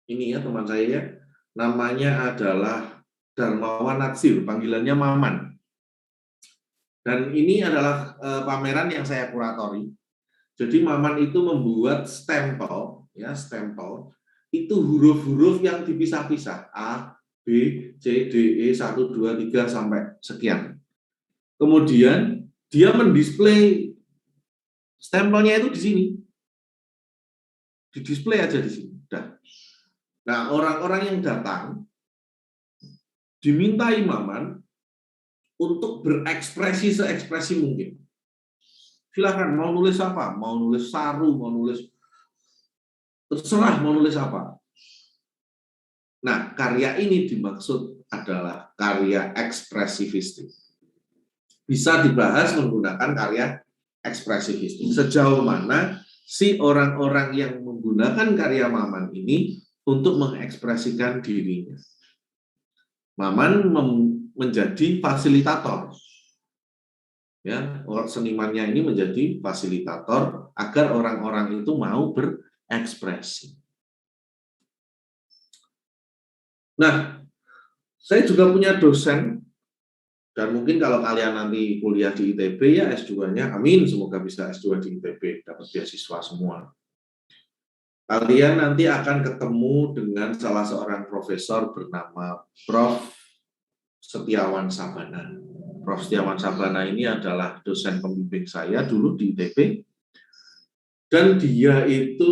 ini ya, teman saya ya, namanya adalah Darmawan Natsir, panggilannya Maman. Dan ini adalah pameran yang saya kuratori. Jadi Maman itu membuat stempel, ya stempel, itu huruf-huruf yang dipisah-pisah, A, B, C, D, E, 1, 2, 3, sampai sekian. Kemudian dia mendisplay stempelnya itu di sini. Didisplay aja di sini. Nah, orang-orang yang datang dimintai Maman untuk berekspresi seekspresi mungkin. Silakan mau nulis apa, mau nulis saru, mau nulis terserah mau nulis apa. Nah, karya ini dimaksud adalah karya ekspresifistik. Bisa dibahas menggunakan karya ekspresifistik. Sejauh mana si orang-orang yang menggunakan karya Maman ini untuk mengekspresikan dirinya. Maman menjadi fasilitator. Ya, senimannya ini menjadi fasilitator agar orang-orang itu mau berekspresi. Nah, saya juga punya dosen, dan mungkin kalau kalian nanti kuliah di ITB ya S2-nya, amin, semoga bisa S2 di ITB, dapat beasiswa semua. Kalian nanti akan ketemu dengan salah seorang profesor bernama Prof. Setiawan Sabana. Prof. Setiawan Sabana ini adalah dosen pembimbing saya dulu di ITB, dan dia itu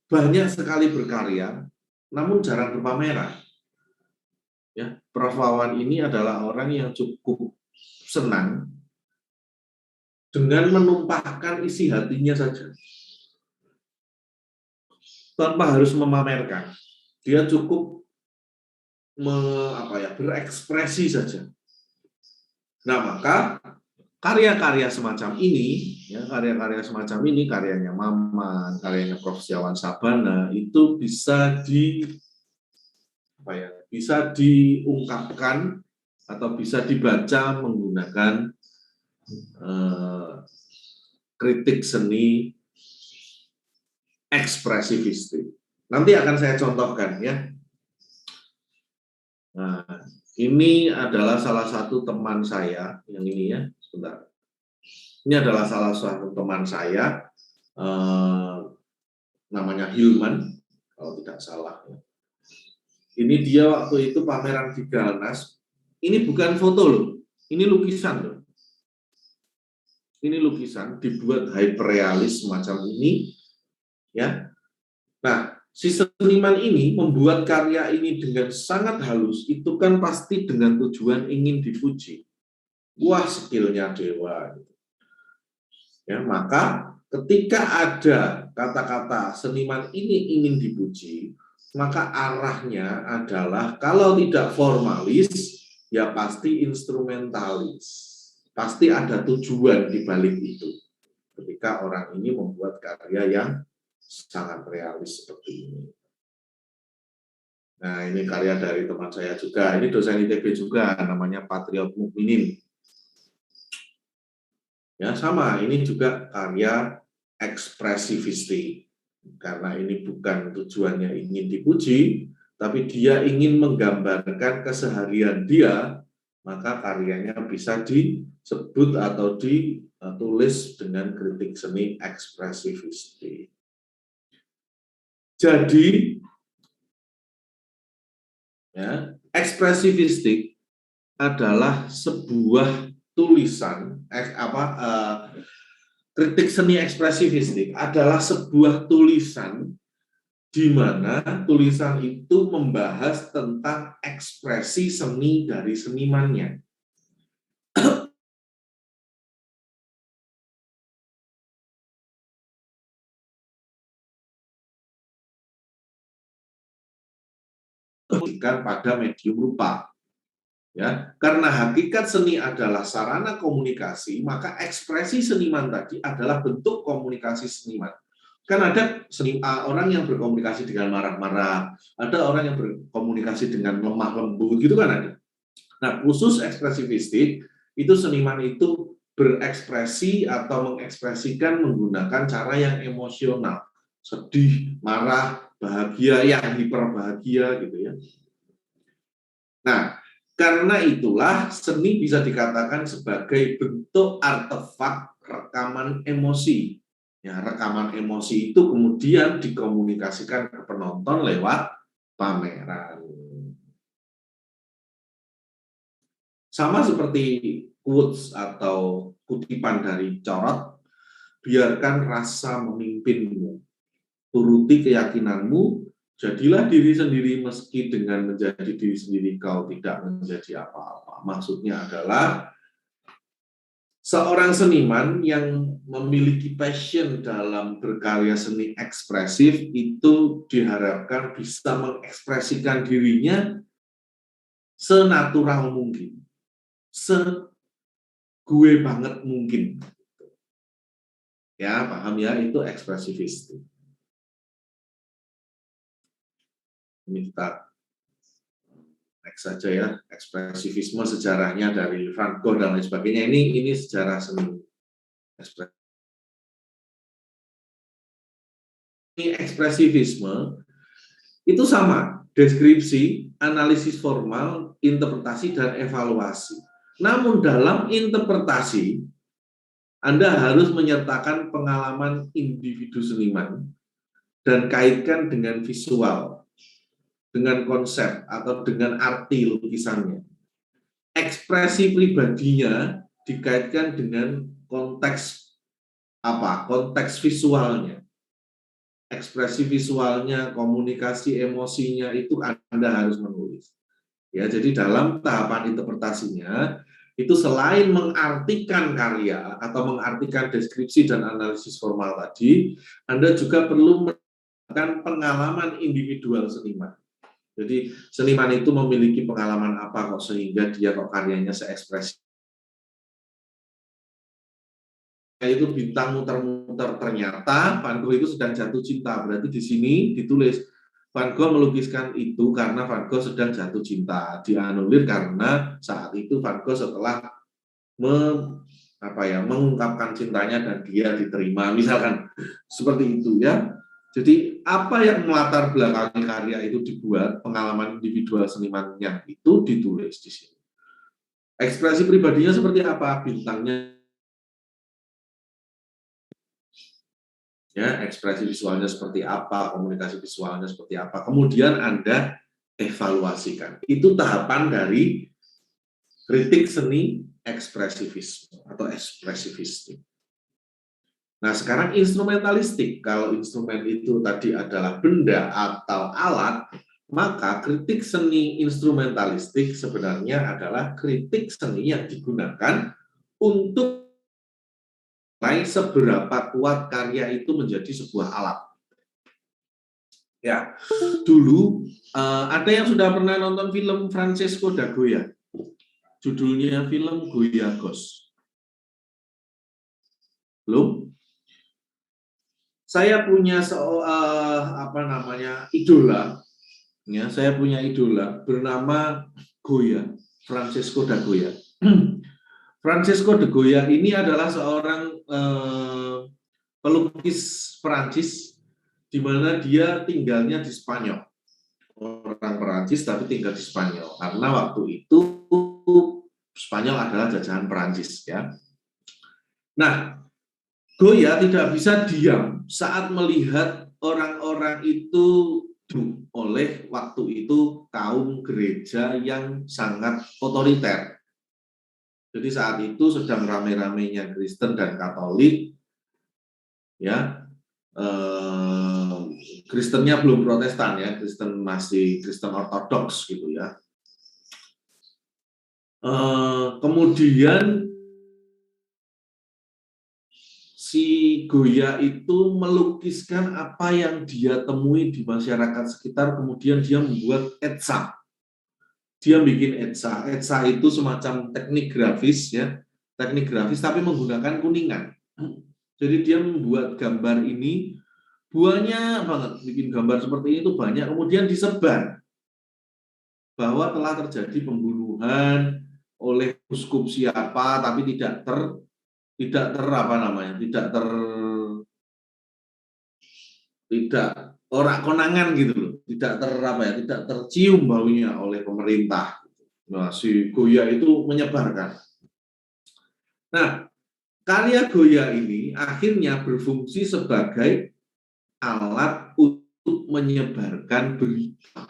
banyak sekali berkarya, namun jarang berpameran. Ya, Prof. Wawan ini adalah orang yang cukup senang dengan menumpahkan isi hatinya saja, tanpa harus memamerkan. Dia cukup berekspresi saja. Nah, maka karya-karya semacam ini, ya, karyanya Maman, karyanya Prof. Setiawan Sabana itu bisa diungkapkan atau bisa dibaca menggunakan kritik seni ekspresifistik. Nanti akan saya contohkan ya. Nah, ini adalah salah satu teman saya yang ini ya, sebentar. Ini adalah salah satu teman saya, namanya Hilman, kalau tidak salah. Ini dia waktu itu pameran di Galnas. Ini bukan foto loh, ini lukisan loh. Ini lukisan dibuat hyperrealis semacam ini, ya. Nah, si seniman ini membuat karya ini dengan sangat halus, itu kan pasti dengan tujuan ingin dipuji. Wah, skillnya dewa. Ya, maka ketika ada kata-kata seniman ini ingin dipuji, maka arahnya adalah kalau tidak formalis, ya pasti instrumentalis. Pasti ada tujuan di balik itu. Ketika orang ini membuat karya yang sangat realis seperti ini. Nah, ini karya dari teman saya juga. Ini dosen ITB juga, namanya Patriot Mukminin. Ya, sama. Ini juga karya ekspresifistik. Karena ini bukan tujuannya ingin dipuji, tapi dia ingin menggambarkan keseharian dia, maka karyanya bisa disebut atau ditulis dengan kritik seni ekspresifistik. Jadi, ya, ekspresifistik adalah sebuah tulisan, kritik seni ekspresifistik adalah sebuah tulisan di mana tulisan itu membahas tentang ekspresi seni dari senimannya. Pada medium rupa. Ya, karena hakikat seni adalah sarana komunikasi, maka ekspresi seniman tadi adalah bentuk komunikasi seniman. Kan ada orang yang berkomunikasi dengan marah-marah, ada orang yang berkomunikasi dengan lemah lembut, gitu kan ada. Nah, khusus ekspresifistik, itu seniman itu berekspresi atau mengekspresikan menggunakan cara yang emosional, sedih, marah, bahagia, yang hiperbahagia, gitu ya. Nah, karena itulah seni bisa dikatakan sebagai bentuk artefak rekaman emosi. Ya, rekaman emosi itu kemudian dikomunikasikan ke penonton lewat pameran. Sama seperti quotes atau kutipan dari Corot, biarkan rasa memimpinmu, turuti keyakinanmu, jadilah diri sendiri meski dengan menjadi diri sendiri kau tidak menjadi apa-apa. Maksudnya adalah seorang seniman yang memiliki passion dalam berkarya seni ekspresif itu diharapkan bisa mengekspresikan dirinya senatural mungkin, gue banget mungkin. Ya, paham ya, itu ekspresifistik. Ini kita next saja ya, ekspresifisme sejarahnya dari Van Gogh dan lain sebagainya. Ini sejarah seni ekspresif. Ekspresifisme itu sama, deskripsi, analisis formal, interpretasi, dan evaluasi. Namun dalam interpretasi, Anda harus menyertakan pengalaman individu seniman dan kaitkan dengan visual, dengan konsep, atau dengan arti lukisannya. Ekspresi pribadinya dikaitkan dengan konteks visualnya. Ekspresi visualnya, komunikasi emosinya itu Anda harus menulis. Ya, jadi dalam tahapan interpretasinya itu selain mengartikan karya atau mengartikan deskripsi dan analisis formal tadi, Anda juga perlu menggunakan pengalaman individual seniman. Jadi seniman itu memiliki pengalaman apa kok sehingga dia kok karyanya seekspresi itu bintang muter-muter, ternyata Van Gogh itu sedang jatuh cinta. Berarti di sini ditulis Van Gogh melukiskan itu karena Van Gogh sedang jatuh cinta. Dianulir karena saat itu Van Gogh setelah mengungkapkan cintanya dan dia diterima, misalkan seperti itu ya. Jadi apa yang melatar belakangi karya itu dibuat, pengalaman individual senimannya itu ditulis di sini. Ekspresi pribadinya seperti apa, bintangnya ya, ekspresi visualnya seperti apa, komunikasi visualnya seperti apa, kemudian Anda evaluasikan. Itu tahapan dari kritik seni ekspresivisme atau ekspresifistik. Nah, sekarang instrumentalistik. Kalau instrumen itu tadi adalah benda atau alat, maka kritik seni instrumentalistik sebenarnya adalah kritik seni yang digunakan untuk seberapa kuat karya itu menjadi sebuah alat. Ya, dulu ada yang sudah pernah nonton film Francesco da Goya, judulnya film Goya Ghost. Belum? Saya punya idola, ya, saya punya idola bernama Goya, Francesco da Goya. Francesco da Goya ini adalah seorang pelukis Perancis di mana dia tinggalnya di Spanyol. Orang Perancis tapi tinggal di Spanyol karena waktu itu Spanyol adalah jajahan Perancis ya. Nah, Goya tidak bisa diam saat melihat orang-orang itu oleh waktu itu kaum gereja yang sangat otoriter. Jadi saat itu sedang rame-ramenya Kristen dan Katolik, ya, Kristennya belum Protestan ya, Kristen masih Kristen Ortodoks gitu ya. Kemudian si Goya itu melukiskan apa yang dia temui di masyarakat sekitar, kemudian dia membuat etsa. Dia bikin etsa. Etsa itu semacam teknik grafis ya, teknik grafis tapi menggunakan kuningan. Jadi dia membuat gambar ini banyak banget, bikin gambar seperti ini itu banyak, kemudian disebar bahwa telah terjadi pembunuhan oleh uskup siapa, tapi tidak orang konangan gitu loh, tidak tercium baunya oleh pemerintah. Nah, si Goya itu menyebarkan. Nah, karya Goya ini akhirnya berfungsi sebagai alat untuk menyebarkan berita.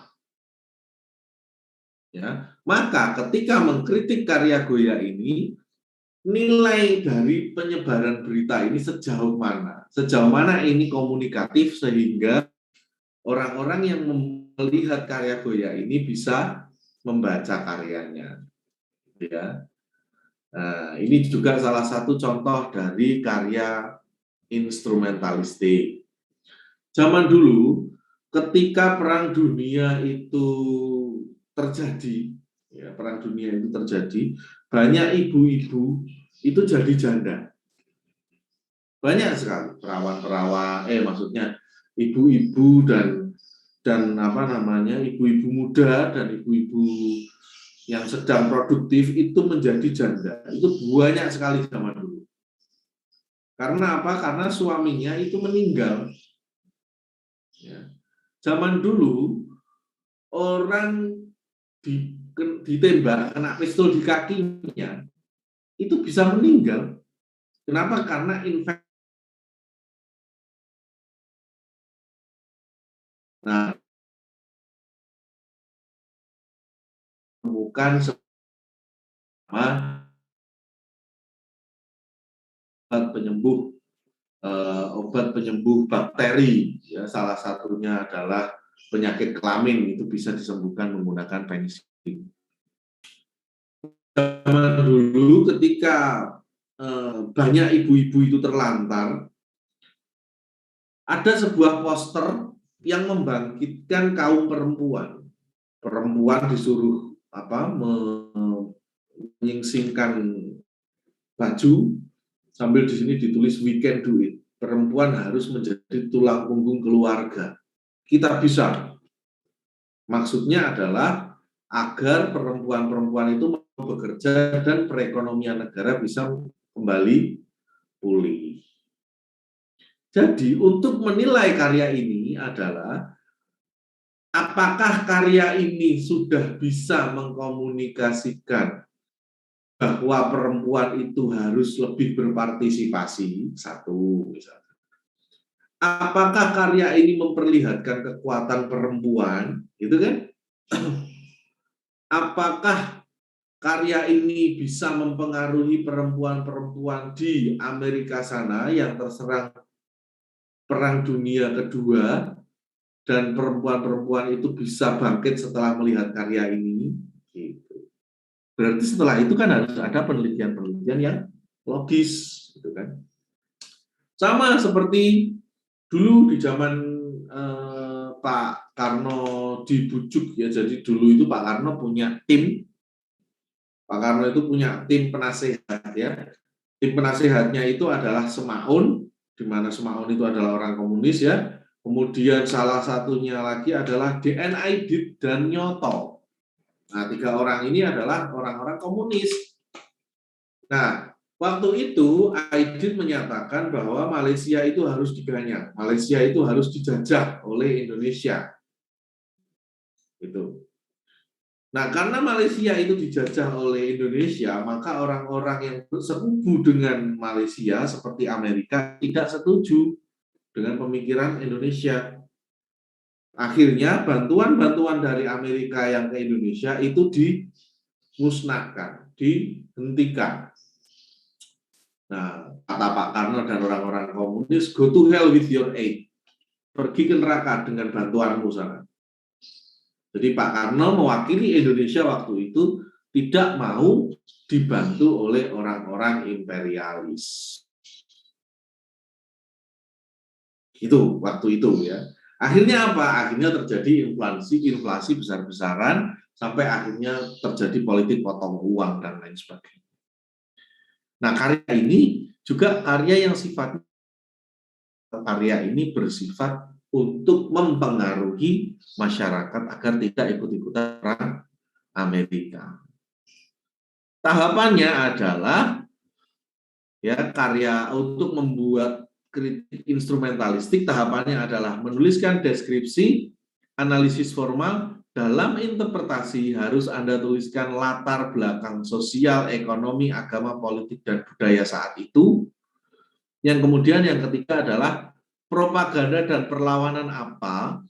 Ya, maka ketika mengkritik karya Goya ini, nilai dari penyebaran berita ini sejauh mana ini komunikatif sehingga orang-orang yang melihat karya Goya ini bisa membaca karyanya. Ya, nah, ini juga salah satu contoh dari karya instrumentalistik. Zaman dulu, ketika Perang Dunia itu terjadi, banyak ibu-ibu itu jadi janda. Banyak sekali perawan-perawan, maksudnya ibu-ibu dan ibu-ibu muda dan ibu-ibu yang sedang produktif itu menjadi janda. Itu banyak sekali zaman dulu. Karena apa? Karena suaminya itu meninggal. Ya. Zaman dulu orang ditembak kena pistol di kakinya itu bisa meninggal. Kenapa? Karena infeksi. Nah, bukan sama obat penyembuh bakteri. Ya, salah satunya adalah penyakit kelamin, itu bisa disembuhkan menggunakan penisilin. Zaman dulu ketika banyak ibu-ibu itu terlantar, ada sebuah poster yang membangkitkan kaum perempuan. Perempuan disuruh menyingsingkan baju sambil di sini ditulis we can do it. Perempuan harus menjadi tulang punggung keluarga. Kita bisa. Maksudnya adalah agar perempuan-perempuan itu mau bekerja dan perekonomian negara bisa kembali pulih. Jadi untuk menilai karya ini adalah apakah karya ini sudah bisa mengkomunikasikan bahwa perempuan itu harus lebih berpartisipasi, satu misalnya. Apakah karya ini memperlihatkan kekuatan perempuan, gitu kan? Apakah karya ini bisa mempengaruhi perempuan-perempuan di Amerika sana yang terserang Perang Dunia Kedua, dan perempuan-perempuan itu bisa bangkit setelah melihat karya ini? Gitu. Berarti setelah itu kan harus ada penelitian-penelitian yang logis, gitu kan? Sama seperti dulu di zaman Pak Karno dibujuk ya, jadi dulu itu Pak Karno punya tim. Pak Karno itu punya tim penasehat ya. Tim penasehatnya itu adalah Semaun, di mana Semaun itu adalah orang komunis ya. Kemudian salah satunya lagi adalah DN Aidit dan Nyoto. Nah, 3 orang ini adalah orang-orang komunis. Nah, waktu itu Aidit menyatakan bahwa Malaysia itu harus diganyang, Malaysia itu harus dijajah oleh Indonesia. Gitu. Nah, karena Malaysia itu dijajah oleh Indonesia, maka orang-orang yang sekubu dengan Malaysia seperti Amerika tidak setuju dengan pemikiran Indonesia. Akhirnya bantuan-bantuan dari Amerika yang ke Indonesia itu dimusnahkan, dihentikan. Nah, kata Pak Karno dan orang-orang komunis, go to hell with your aid. pergi ke neraka dengan bantuanmu sana. Jadi Pak Karno mewakili Indonesia waktu itu tidak mau dibantu oleh orang-orang imperialis. Itu waktu itu ya. Akhirnya apa? Akhirnya terjadi inflasi besar-besaran sampai akhirnya terjadi politik potong uang dan lain sebagainya. Nah, karya ini juga karya yang sifatnya bersifat untuk mempengaruhi masyarakat agar tidak ikut-ikutan perang Amerika. Tahapannya adalah ya karya untuk membuat kritik instrumentalistik, tahapannya adalah menuliskan deskripsi, analisis formal, dalam interpretasi harus Anda tuliskan latar belakang sosial, ekonomi, agama, politik, dan budaya saat itu. Yang kemudian yang ketiga adalah propaganda dan perlawanan apa,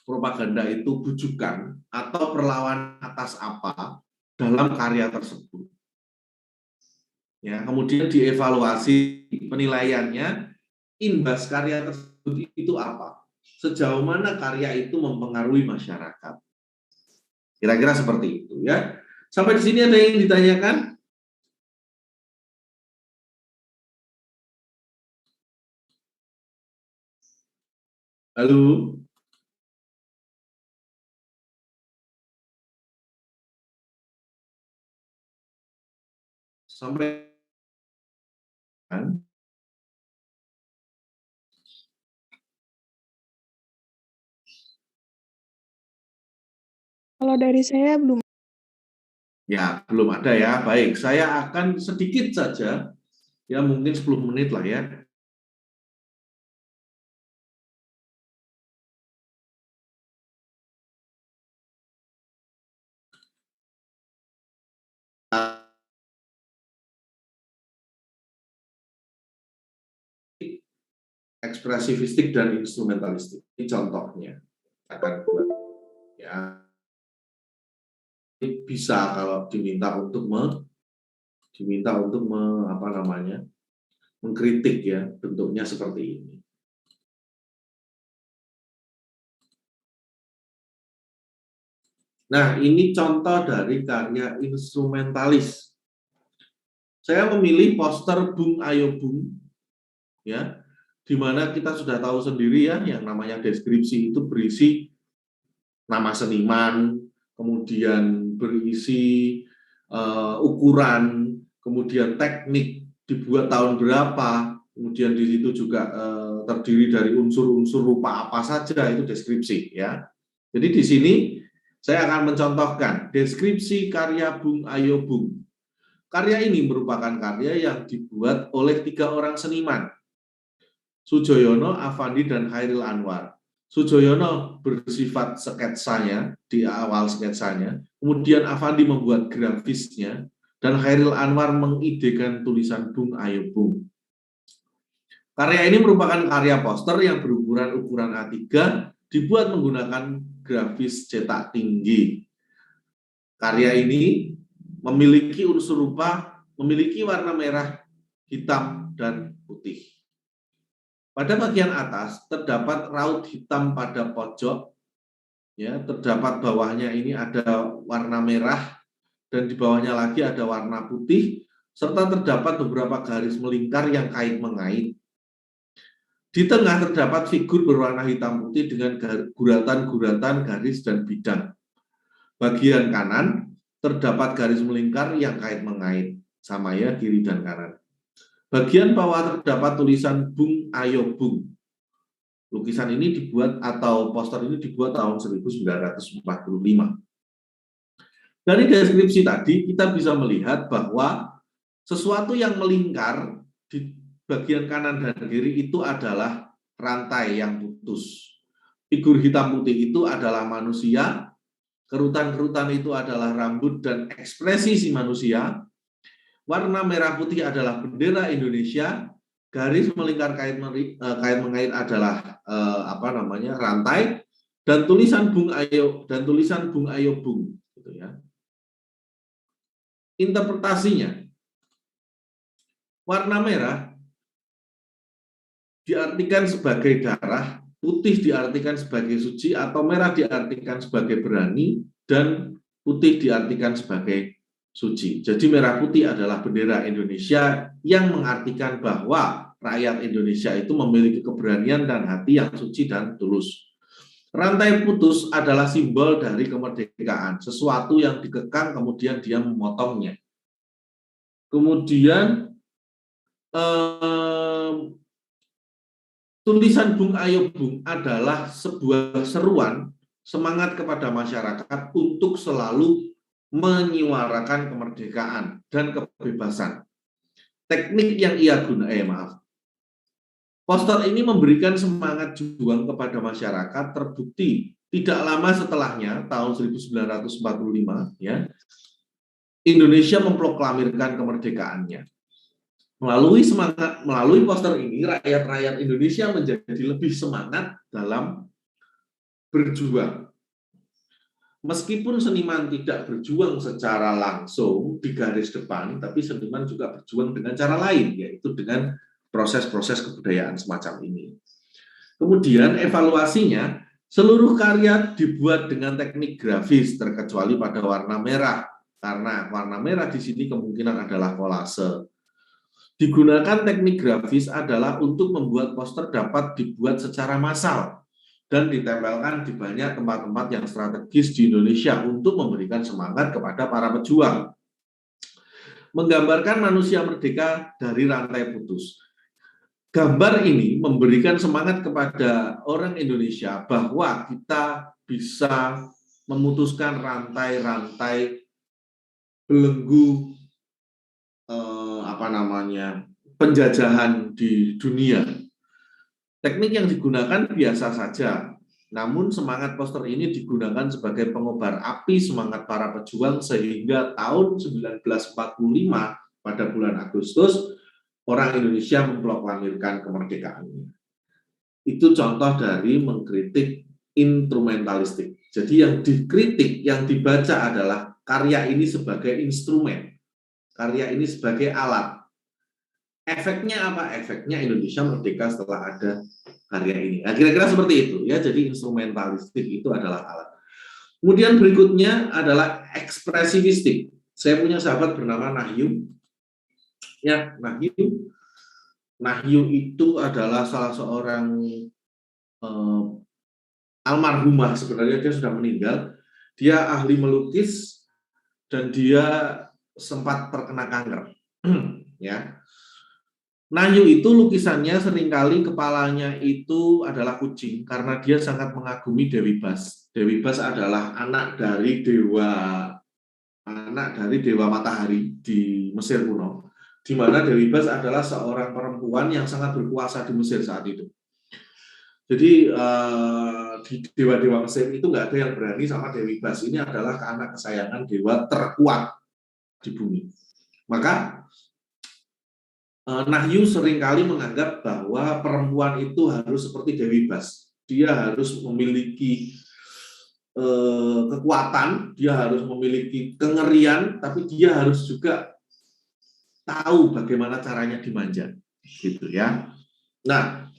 propaganda itu bujukan atau perlawanan atas apa dalam karya tersebut. Ya, kemudian dievaluasi penilaiannya, imbas karya tersebut itu apa? Sejauh mana karya itu mempengaruhi masyarakat? Kira-kira seperti itu ya. Sampai di sini ada yang ditanyakan? Halo? Sampai kan? Kalau dari saya belum. Ya, belum ada ya. Baik, saya akan sedikit saja, ya mungkin 10 menit lah ya. Ekspresifistik dan instrumentalistik. Ini contohnya. Akan buat ya. Bisa kalau diminta untuk mengkritik ya, bentuknya seperti ini. Nah, ini contoh dari karya instrumentalis. Saya memilih poster Bung Ayo Bung, ya, di mana kita sudah tahu sendiri ya, yang namanya deskripsi itu berisi nama seniman, kemudian berisi ukuran, kemudian teknik dibuat tahun berapa, kemudian di situ juga terdiri dari unsur-unsur rupa apa saja, itu deskripsi ya. Jadi di sini saya akan mencontohkan deskripsi karya Bung Ayo Bung. Karya ini merupakan karya yang dibuat oleh 3 orang seniman, Sujoyono, Afandi, dan Khairil Anwar. Sujoyono bersifat sketsanya, di awal sketsanya, kemudian Afandi membuat grafisnya, dan Khairil Anwar mengidekan tulisan Bung Ayo Bung. Karya ini merupakan karya poster yang ukuran A3, dibuat menggunakan grafis cetak tinggi. Karya ini memiliki unsur rupa, memiliki warna merah, hitam, dan putih. Pada bagian atas terdapat raut hitam pada pojok, ya, terdapat bawahnya ini ada warna merah, dan di bawahnya lagi ada warna putih, serta terdapat beberapa garis melingkar yang kait-mengait. Di tengah terdapat figur berwarna hitam putih dengan guratan-guratan garis dan bidang. Bagian kanan terdapat garis melingkar yang kait-mengait, sama ya, kiri dan kanan. Bagian bawah terdapat tulisan Bung Ayo Bung. Lukisan ini dibuat atau poster ini dibuat tahun 1945. Dari deskripsi tadi kita bisa melihat bahwa sesuatu yang melingkar di bagian kanan dan kiri itu adalah rantai yang putus. Figur hitam putih itu adalah manusia, kerutan-kerutan itu adalah rambut dan ekspresi si manusia, warna merah putih adalah bendera Indonesia, garis melingkar kait-mengait adalah rantai, dan tulisan Bung Ayo Bung, gitu ya. Interpretasinya, warna merah diartikan sebagai darah putih diartikan sebagai suci atau merah diartikan sebagai berani dan putih diartikan sebagai suci. Jadi merah putih adalah bendera Indonesia yang mengartikan bahwa rakyat Indonesia itu memiliki keberanian dan hati yang suci dan tulus. Rantai putus adalah simbol dari kemerdekaan, sesuatu yang dikekang kemudian dia memotongnya. Kemudian tulisan Bung Ayo Bung adalah sebuah seruan semangat kepada masyarakat untuk selalu menyuarakan kemerdekaan dan kebebasan. Teknik yang ia gunakan, poster ini memberikan semangat juang kepada masyarakat. Terbukti tidak lama setelahnya, tahun 1945, ya, Indonesia memproklamirkan kemerdekaannya. Melalui poster ini, rakyat-rakyat Indonesia menjadi lebih semangat dalam berjuang. Meskipun seniman tidak berjuang secara langsung di garis depan, tapi seniman juga berjuang dengan cara lain, yaitu dengan proses-proses kebudayaan semacam ini. Kemudian evaluasinya, seluruh karya dibuat dengan teknik grafis terkecuali pada warna merah, karena warna merah di sini kemungkinan adalah kolase. Digunakan teknik grafis adalah untuk membuat poster dapat dibuat secara massal dan ditempelkan di banyak tempat-tempat yang strategis di Indonesia untuk memberikan semangat kepada para pejuang. Menggambarkan manusia merdeka dari rantai putus. Gambar ini memberikan semangat kepada orang Indonesia bahwa kita bisa memutuskan rantai-rantai belenggu penjajahan di dunia. Teknik yang digunakan biasa saja, namun semangat poster ini digunakan sebagai pengobar api semangat para pejuang sehingga tahun 1945 pada bulan Agustus orang Indonesia memproklamirkan kemerdekaannya. Itu contoh dari mengkritik instrumentalistik. Jadi yang dikritik, yang dibaca adalah karya ini sebagai instrumen, karya ini sebagai alat. Efeknya apa? Efeknya Indonesia merdeka setelah ada karya ini. Nah, kira-kira seperti itu ya. Jadi instrumentalistik itu adalah alat. Kemudian berikutnya adalah ekspresivistik. Saya punya sahabat bernama Nahyu. Ya, Nahyu. Nahyu itu adalah salah seorang almarhumah, sebenarnya dia sudah meninggal. Dia ahli melukis dan dia sempat terkena kanker. Ya. Nahyu itu lukisannya seringkali kepalanya itu adalah kucing karena dia sangat mengagumi Dewi Bas. Dewi Bas adalah anak dari dewa matahari di Mesir kuno, di mana Dewi Bas adalah seorang perempuan yang sangat berkuasa di Mesir saat itu. Jadi di dewa-dewa Mesir itu nggak ada yang berani sama Dewi Bas. Ini adalah anak kesayangan dewa terkuat di bumi. Maka Nahyu seringkali menganggap bahwa perempuan itu harus seperti Dewi Bas. Dia harus memiliki kekuatan, dia harus memiliki kengerian, tapi dia harus juga tahu bagaimana caranya dimanja, gitu ya. Nah,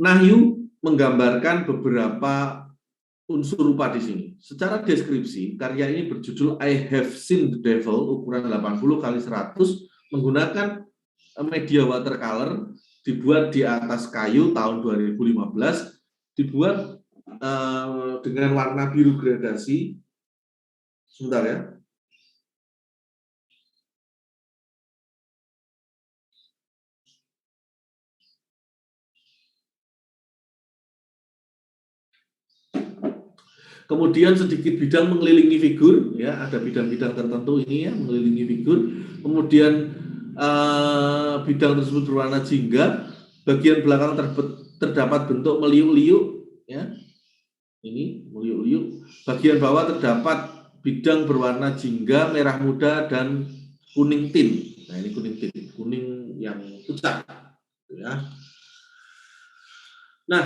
Nahyu menggambarkan beberapa unsur rupa di sini. Secara deskripsi, karya ini berjudul I Have Seen the Devil, ukuran 80x100, menggunakan media watercolor, dibuat di atas kayu tahun 2015, dibuat dengan warna biru gradasi. Sebentar ya. Kemudian sedikit bidang mengelilingi figur, ya, ada bidang-bidang tertentu ini ya, mengelilingi figur. Kemudian bidang tersebut berwarna jingga, bagian belakang terdapat bentuk meliuk-liuk, ya, ini meliuk-liuk. Bagian bawah terdapat bidang berwarna jingga, merah muda dan kuning tin. Nah, ini kuning tin, kuning yang pucat, ya. Nah,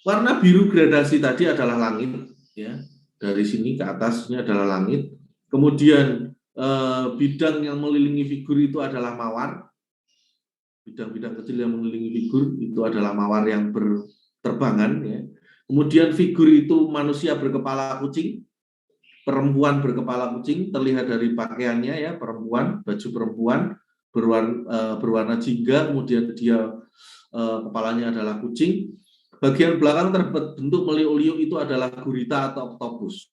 warna biru gradasi tadi adalah langit, ya. Dari sini ke atas ini adalah langit. Kemudian bidang yang mengelilingi figur itu adalah mawar. Bidang-bidang kecil yang mengelilingi figur itu adalah mawar yang terbangan, ya. Kemudian figur itu manusia berkepala kucing, perempuan berkepala kucing, terlihat dari pakaiannya, ya, perempuan, baju perempuan berwarna jingga, kemudian dia kepalanya adalah kucing. Bagian belakang terbentuk meliuk-liuk itu adalah gurita atau oktopus.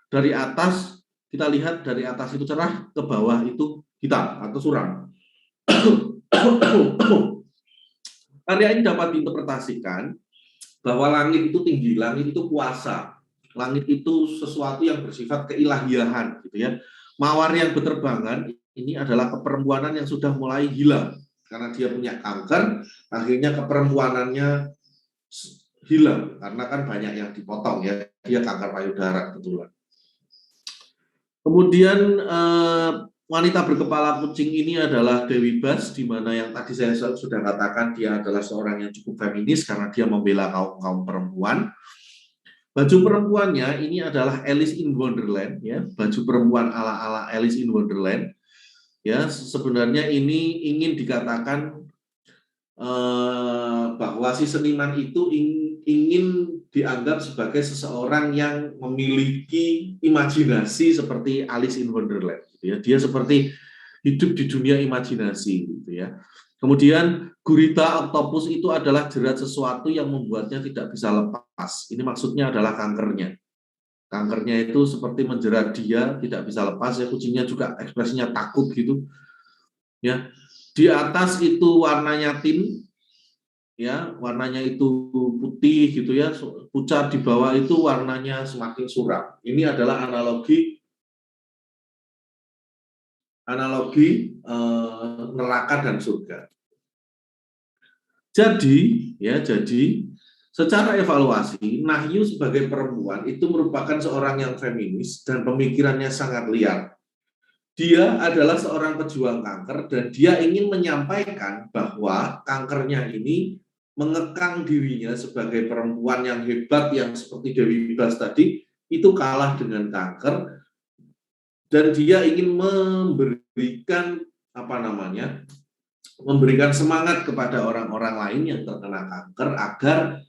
Dari atas, kita lihat dari atas itu cerah, ke bawah itu hitam atau suram. Karya ini dapat diinterpretasikan bahwa langit itu tinggi, langit itu kuasa, langit itu sesuatu yang bersifat keilahiahan, gitu ya. Mawar yang berterbangan ini adalah keperempuanan yang sudah mulai hilang karena dia punya kanker, akhirnya keperempuanannya hilang karena kan banyak yang dipotong, ya, dia kanker payudara kebetulan. Kemudian wanita berkepala kucing ini adalah Dewi Bas, di mana yang tadi saya sudah katakan dia adalah seorang yang cukup feminis karena dia membela kaum perempuan. Baju perempuannya ini adalah Alice in Wonderland, ya, baju perempuan ala-ala Alice in Wonderland. Ya, sebenarnya ini ingin dikatakan bahwa si seniman itu ingin dianggap sebagai seseorang yang memiliki imajinasi seperti Alice in Wonderland, gitu ya. Dia seperti hidup di dunia imajinasi, gitu ya. Kemudian gurita oktopus itu adalah jerat sesuatu yang membuatnya tidak bisa lepas. Ini maksudnya adalah kankernya. Kankernya itu seperti menjerat dia, tidak bisa lepas, ya. Kucingnya juga ekspresinya takut gitu. Ya. Di atas itu warnanya tin, ya, warnanya itu putih gitu ya, pucat. Di bawah itu warnanya semakin suram. Ini adalah analogi neraka dan surga. Jadi secara evaluasi, Nahyu sebagai perempuan itu merupakan seorang yang feminis dan pemikirannya sangat liar. Dia adalah seorang pejuang kanker dan dia ingin menyampaikan bahwa kankernya ini mengekang dirinya sebagai perempuan yang hebat yang seperti Dewi Bas tadi, itu kalah dengan kanker, dan dia ingin memberikan memberikan semangat kepada orang-orang lain yang terkena kanker agar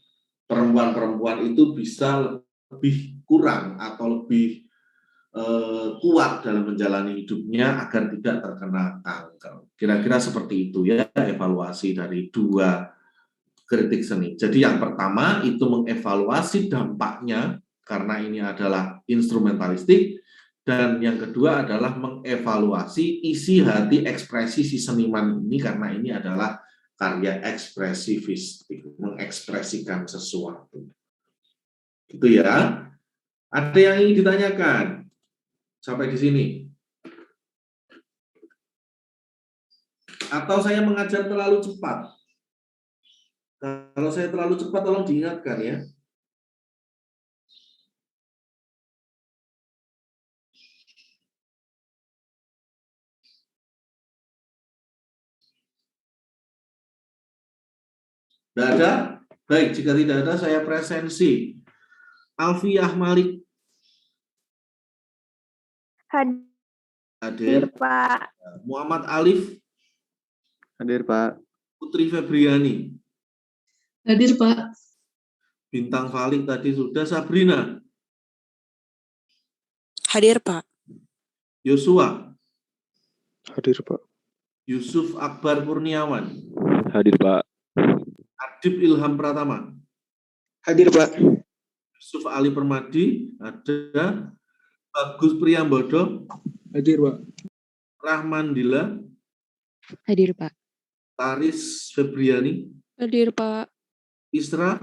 perempuan-perempuan itu bisa lebih kurang atau lebih kuat dalam menjalani hidupnya agar tidak terkena kanker. Kira-kira seperti itu, ya, evaluasi dari dua kritik seni. Jadi yang pertama itu mengevaluasi dampaknya karena ini adalah instrumentalistik, dan yang kedua adalah mengevaluasi isi hati ekspresi si seniman ini karena ini adalah karya ekspresifistik, mengekspresikan sesuatu. Gitu ya. Ada yang ingin ditanyakan sampai di sini? Atau saya mengajar terlalu cepat? Kalau saya terlalu cepat tolong diingatkan, ya. Tidak ada? Baik, jika tidak ada saya presensi. Alfiah Malik. Hadir. Pak. Muhammad Alif. Hadir, Pak. Putri Febriani. Hadir, Pak. Bintang Falik tadi sudah. Sabrina. Hadir, Pak. Yosua. Hadir, Pak. Yusuf Akbar Kurniawan. Hadir, Pak. Adib Ilham Pratama. Hadir, Pak. Yusuf Ali Permadi. Ada. Bagus Priyambodo. Hadir, Pak. Rahman Dila. Hadir, Pak. Taris Febriani. Hadir, Pak. Isra.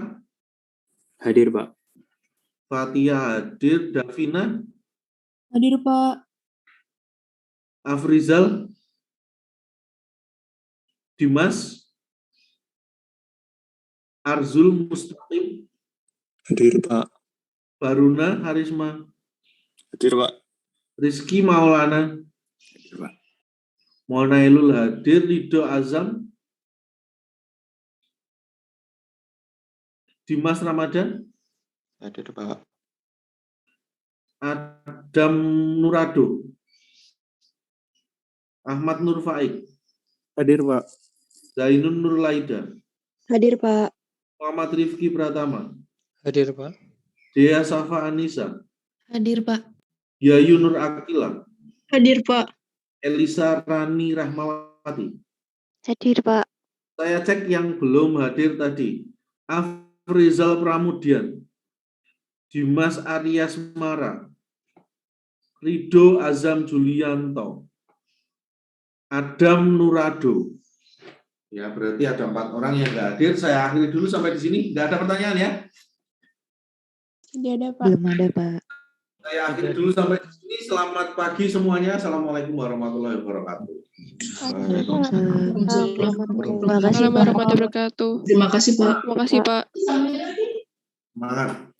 Hadir, Pak. Fatia hadir. Davina. Hadir, Pak. Afrizal. Dimas. Arzul Mustaqim. Hadir, Pak. Baruna Harisma. Hadir, Pak. Rizky Maulana. Hadir, Pak. Monailul hadir. Lido Azam. Dimas Ramadan. Hadir, Pak. Adam Nurado. Ahmad Nur Faik. Hadir, Pak. Zainun Nurlaida, Hadir, Pak. Muhammad Rifki Pratama, Hadir, Pak. Dea Safa Anissa, Hadir, Pak. Yayu Nur Akila, Hadir, Pak. Elisa Rani Rahmawati. Hadir, Pak. Saya cek yang belum hadir tadi. Afrizal Pramudian, Dimas Arya Semara, Rido Azam Julianto, Adam Nurado. Ya, berarti ada 4 orang yang nggak hadir. Saya akhiri dulu sampai di sini. Nggak ada pertanyaan ya? Tidak ada, Pak. Belum ada, Pak. Saya akhiri dulu sampai di sini. Selamat pagi semuanya. Assalamualaikum warahmatullahi wabarakatuh. Waalaikumsalam. Waalaikumsalam Terima kasih, Pak. warahmatullahi wabarakatuh. Terima kasih, Pak. Terima kasih, Pak. Semangat.